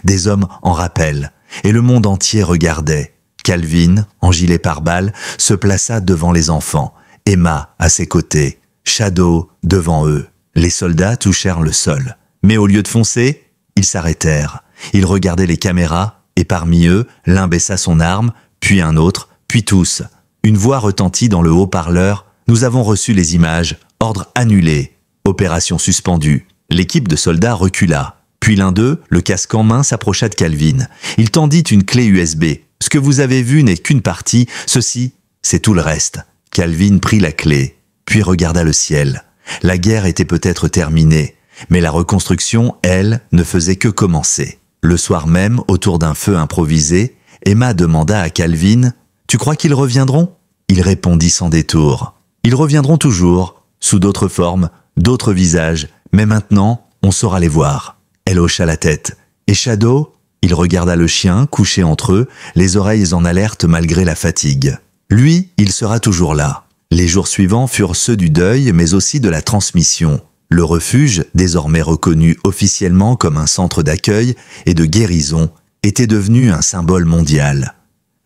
Speaker 1: Des hommes en rappel, et le monde entier regardait. Calvin, en gilet pare-balles, se plaça devant les enfants, Emma à ses côtés, Shadow devant eux. Les soldats touchèrent le sol. Mais au lieu de foncer, ils s'arrêtèrent. Ils regardaient les caméras, et parmi eux, l'un baissa son arme, puis un autre, puis tous. Une voix retentit dans le haut-parleur. Nous avons reçu les images. Ordre annulé. Opération suspendue. L'équipe de soldats recula. Puis l'un d'eux, le casque en main, s'approcha de Calvin. Il tendit une clé USB. Ce que vous avez vu n'est qu'une partie. Ceci, c'est tout le reste. Calvin prit la clé, puis regarda le ciel. La guerre était peut-être terminée, mais la reconstruction, elle, ne faisait que commencer. Le soir même, autour d'un feu improvisé, Emma demanda à Calvin « Tu crois qu'ils reviendront ?» Il répondit sans détour. « Ils reviendront toujours, sous d'autres formes, d'autres visages, mais maintenant, on saura les voir. » Elle hocha la tête. « Et Shadow ?» Il regarda le chien, couché entre eux, les oreilles en alerte malgré la fatigue. « Lui, il sera toujours là. » Les jours suivants furent ceux du deuil, mais aussi de la transmission. Le refuge, désormais reconnu officiellement comme un centre d'accueil et de guérison, était devenu un symbole mondial.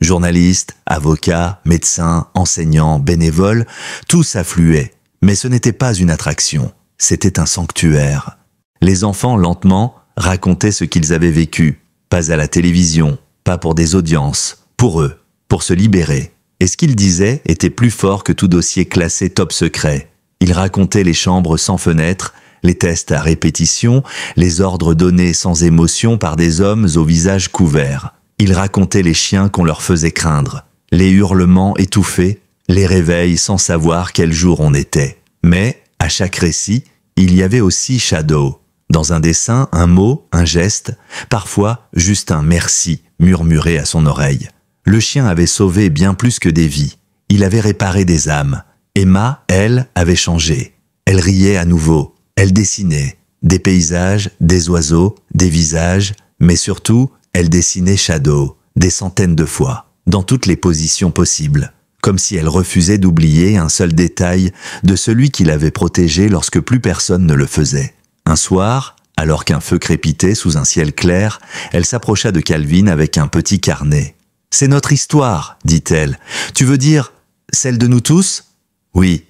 Speaker 1: Journalistes, avocats, médecins, enseignants, bénévoles, tous affluaient. Mais ce n'était pas une attraction, c'était un sanctuaire. Les enfants, lentement, racontaient ce qu'ils avaient vécu. Pas à la télévision, pas pour des audiences, pour eux, pour se libérer. Et ce qu'ils disaient était plus fort que tout dossier classé top secret. Ils racontaient les chambres sans fenêtres, les tests à répétition, les ordres donnés sans émotion par des hommes au visage couvert. Ils racontaient les chiens qu'on leur faisait craindre, les hurlements étouffés, les réveils sans savoir quel jour on était. Mais, à chaque récit, il y avait aussi Shadow. Dans un dessin, un mot, un geste, parfois juste un merci murmuré à son oreille. Le chien avait sauvé bien plus que des vies. Il avait réparé des âmes. Emma, elle, avait changé. Elle riait à nouveau. Elle dessinait. Des paysages, des oiseaux, des visages, mais surtout, elle dessinait Shadow, des centaines de fois, dans toutes les positions possibles, comme si elle refusait d'oublier un seul détail de celui qui l'avait protégée lorsque plus personne ne le faisait. Un soir, alors qu'un feu crépitait sous un ciel clair, elle s'approcha de Calvin avec un petit carnet. « C'est notre histoire, dit-elle. Tu veux dire celle de nous tous ? Oui,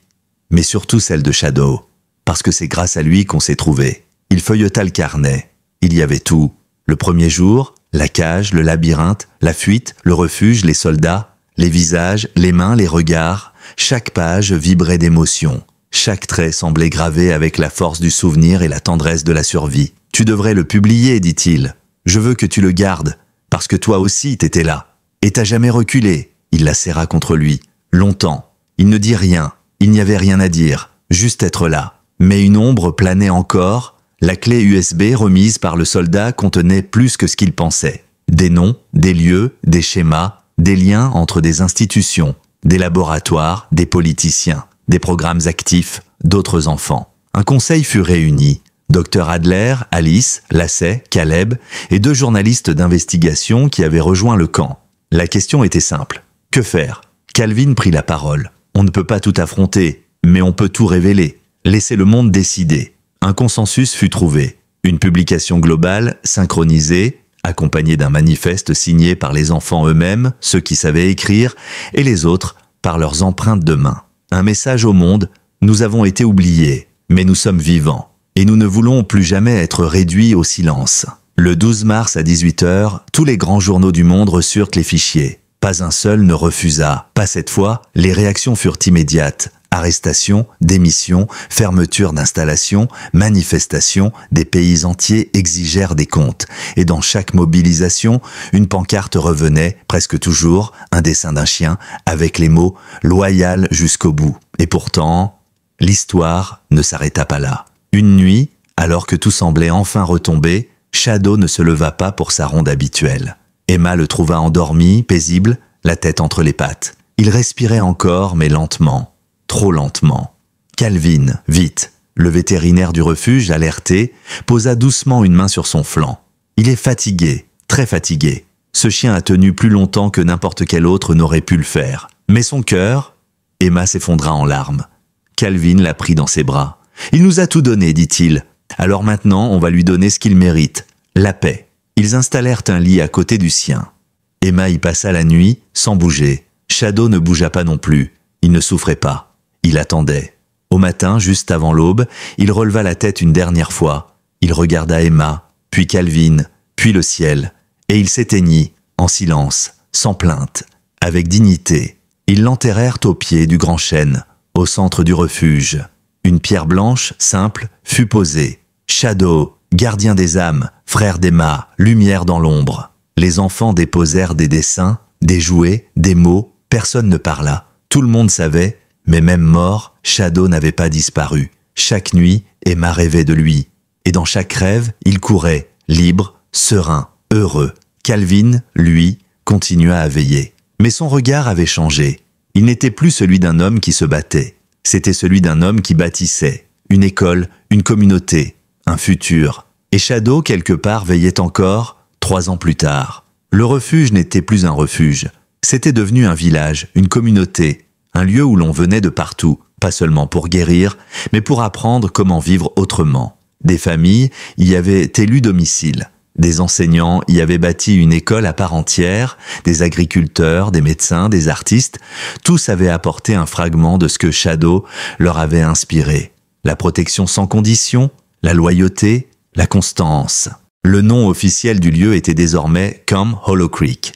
Speaker 1: mais surtout celle de Shadow, parce que c'est grâce à lui qu'on s'est trouvés. Il feuilleta le carnet. Il y avait tout. Le premier jour, la cage, le labyrinthe, la fuite, le refuge, les soldats, les visages, les mains, les regards. Chaque page vibrait d'émotion. Chaque trait semblait gravé avec la force du souvenir et la tendresse de la survie. « Tu devrais le publier, dit-il. Je veux que tu le gardes, parce que toi aussi t'étais là. Et t'as jamais reculé. » Il la serra contre lui. Longtemps. Il ne dit rien. Il n'y avait rien à dire. Juste être là. Mais une ombre planait encore. La clé USB remise par le soldat contenait plus que ce qu'il pensait. Des noms, des lieux, des schémas, des liens entre des institutions, des laboratoires, des politiciens, des programmes actifs, d'autres enfants. Un conseil fut réuni. Dr Adler, Alice, Lacey, Caleb et 2 journalistes d'investigation qui avaient rejoint le camp. La question était simple. Que faire? Calvin prit la parole. On ne peut pas tout affronter, mais on peut tout révéler. Laissez le monde décider. Un consensus fut trouvé. Une publication globale, synchronisée, accompagnée d'un manifeste signé par les enfants eux-mêmes, ceux qui savaient écrire, et les autres par leurs empreintes de main. Un message au monde, nous avons été oubliés, mais nous sommes vivants, et nous ne voulons plus jamais être réduits au silence. Le 12 mars à 18h, tous les grands journaux du monde reçurent les fichiers. Pas un seul ne refusa. Pas cette fois, les réactions furent immédiates. Arrestations, démissions, fermetures d'installations, manifestations, des pays entiers exigèrent des comptes. Et dans chaque mobilisation, une pancarte revenait, presque toujours, un dessin d'un chien, avec les mots « loyal jusqu'au bout ». Et pourtant, l'histoire ne s'arrêta pas là. Une nuit, alors que tout semblait enfin retomber, Shadow ne se leva pas pour sa ronde habituelle. Emma le trouva endormi, paisible, la tête entre les pattes. Il respirait encore, mais lentement. Trop lentement. Calvin, vite. Le vétérinaire du refuge, alerté, posa doucement une main sur son flanc. Il est fatigué, très fatigué. Ce chien a tenu plus longtemps que n'importe quel autre n'aurait pu le faire. Mais son cœur... Emma s'effondra en larmes. Calvin la prit dans ses bras. « Il nous a tout donné, dit-il. Alors maintenant, on va lui donner ce qu'il mérite. La paix. » Ils installèrent un lit à côté du sien. Emma y passa la nuit, sans bouger. Shadow ne bougea pas non plus. Il ne souffrait pas. Il attendait. Au matin, juste avant l'aube, il releva la tête une dernière fois. Il regarda Emma, puis Calvin, puis le ciel. Et il s'éteignit, en silence, sans plainte, avec dignité. Ils l'enterrèrent au pied du grand chêne, au centre du refuge. Une pierre blanche, simple, fut posée. Shadow, gardien des âmes, frère d'Emma, lumière dans l'ombre. Les enfants déposèrent des dessins, des jouets, des mots. Personne ne parla. Tout le monde savait, mais même mort, Shadow n'avait pas disparu. Chaque nuit, Emma rêvait de lui. Et dans chaque rêve, il courait, libre, serein, heureux. Calvin, lui, continua à veiller. Mais son regard avait changé. Il n'était plus celui d'un homme qui se battait. C'était celui d'un homme qui bâtissait. Une école, une communauté, un futur. Et Shadow, quelque part, veillait encore, 3 ans plus tard. Le refuge n'était plus un refuge. C'était devenu un village, une communauté, un lieu où l'on venait de partout, pas seulement pour guérir, mais pour apprendre comment vivre autrement. Des familles y avaient élu domicile. Des enseignants y avaient bâti une école à part entière, des agriculteurs, des médecins, des artistes, tous avaient apporté un fragment de ce que Shadow leur avait inspiré. La protection sans condition, la loyauté, la constance. Le nom officiel du lieu était désormais Camp Hollow Creek.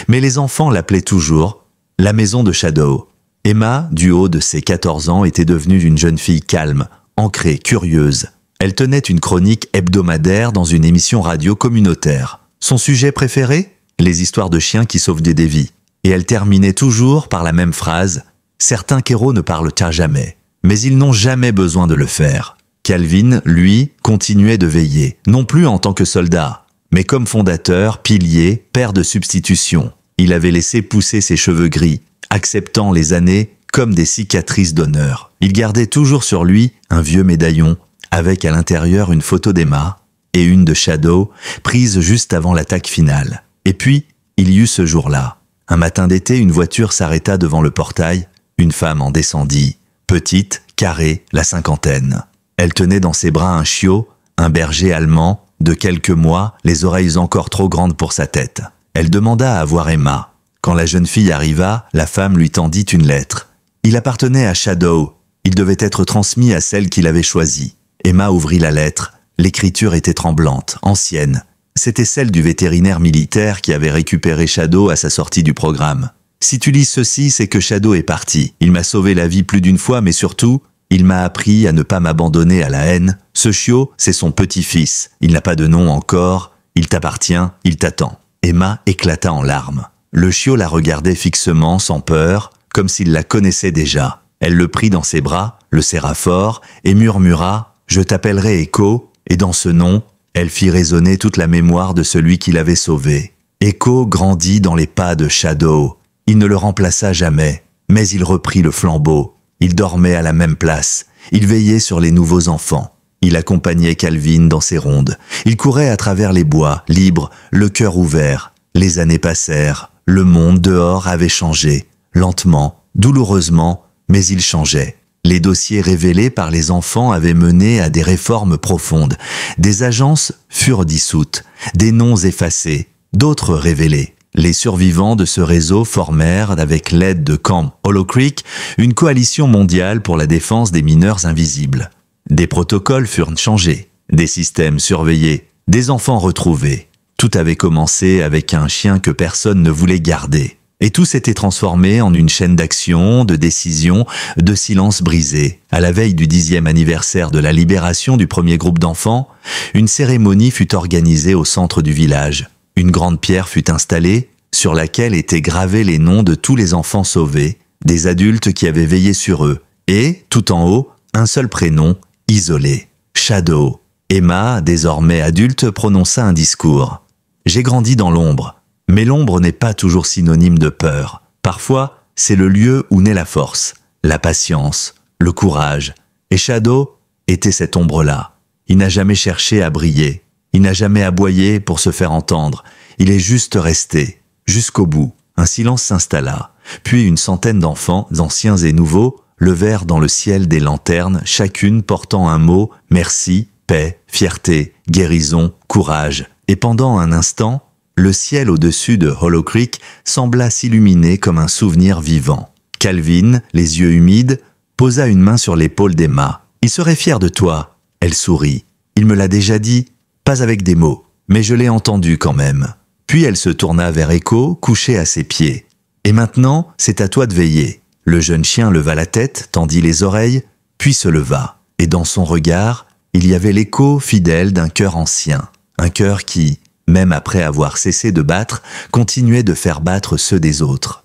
Speaker 1: Mais les enfants l'appelaient toujours la maison de Shadow. Emma, du haut de ses 14 ans, était devenue une jeune fille calme, ancrée, curieuse. Elle tenait une chronique hebdomadaire dans une émission radio communautaire. Son sujet préféré? Les histoires de chiens qui sauvent des vies. Et elle terminait toujours par la même phrase « Certains kéros ne parlent jamais, mais ils n'ont jamais besoin de le faire. » Calvin, lui, continuait de veiller, non plus en tant que soldat, mais comme fondateur, pilier, père de substitution. Il avait laissé pousser ses cheveux gris, acceptant les années comme des cicatrices d'honneur. Il gardait toujours sur lui un vieux médaillon, avec à l'intérieur une photo d'Emma et une de Shadow, prise juste avant l'attaque finale. Et puis, il y eut ce jour-là. Un matin d'été, une voiture s'arrêta devant le portail, une femme en descendit, petite, carrée, la cinquantaine. Elle tenait dans ses bras un chiot, un berger allemand, de quelques mois, les oreilles encore trop grandes pour sa tête. Elle demanda à voir Emma. Quand la jeune fille arriva, la femme lui tendit une lettre. Il appartenait à Shadow. Il devait être transmis à celle qu'il avait choisie. Emma ouvrit la lettre, L'écriture était tremblante, ancienne. C'était celle du vétérinaire militaire qui avait récupéré Shadow à sa sortie du programme. Si tu lis ceci, c'est que Shadow est parti. Il m'a sauvé la vie plus d'une fois, mais surtout, il m'a appris à ne pas m'abandonner à la haine. Ce chiot, c'est son petit-fils. Il n'a pas de nom encore. Il t'appartient, il t'attend. Emma éclata en larmes. Le chiot la regardait fixement, sans peur, comme s'il la connaissait déjà. Elle le prit dans ses bras, le serra fort et murmura « Je t'appellerai Echo », et dans ce nom, elle fit résonner toute la mémoire de celui qui l'avait sauvé. Echo grandit dans les pas de Shadow. Il ne le remplaça jamais, mais il reprit le flambeau. Il dormait à la même place. Il veillait sur les nouveaux enfants. Il accompagnait Calvin dans ses rondes. Il courait à travers les bois, libre, le cœur ouvert. Les années passèrent. Le monde dehors avait changé. Lentement, douloureusement, mais il changeait. Les dossiers révélés par les enfants avaient mené à des réformes profondes. Des agences furent dissoutes, des noms effacés, d'autres révélés. Les survivants de ce réseau formèrent, avec l'aide de Camp Hollow Creek, une coalition mondiale pour la défense des mineurs invisibles. Des protocoles furent changés, des systèmes surveillés, des enfants retrouvés. Tout avait commencé avec un chien que personne ne voulait garder. Et tout s'était transformé en une chaîne d'actions, de décisions, de silences brisés. À la veille du 10e anniversaire de la libération du premier groupe d'enfants, une cérémonie fut organisée au centre du village. Une grande pierre fut installée, sur laquelle étaient gravés les noms de tous les enfants sauvés, des adultes qui avaient veillé sur eux, et, tout en haut, un seul prénom, isolé, Shadow. Emma, désormais adulte, prononça un discours. « J'ai grandi dans l'ombre. Mais l'ombre n'est pas toujours synonyme de peur. Parfois, c'est le lieu où naît la force, la patience, le courage. Et Shadow était cette ombre-là. Il n'a jamais cherché à briller. Il n'a jamais aboyé pour se faire entendre. Il est juste resté, jusqu'au bout. Un silence s'installa. Puis une centaine d'enfants, anciens et nouveaux, levèrent dans le ciel des lanternes, chacune portant un mot, merci, paix, fierté, guérison, courage. Et pendant un instant, le ciel au-dessus de Hollow Creek sembla s'illuminer comme un souvenir vivant. Calvin, les yeux humides, posa une main sur l'épaule d'Emma. « Il serait fier de toi. » Elle sourit. « Il me l'a déjà dit, pas avec des mots, mais je l'ai entendu quand même. » Puis elle se tourna vers Echo, couché à ses pieds. « Et maintenant, c'est à toi de veiller. » Le jeune chien leva la tête, tendit les oreilles, puis se leva. Et dans son regard, il y avait l'écho fidèle d'un cœur ancien. Un cœur qui, même après avoir cessé de battre, continuait de faire battre ceux des autres.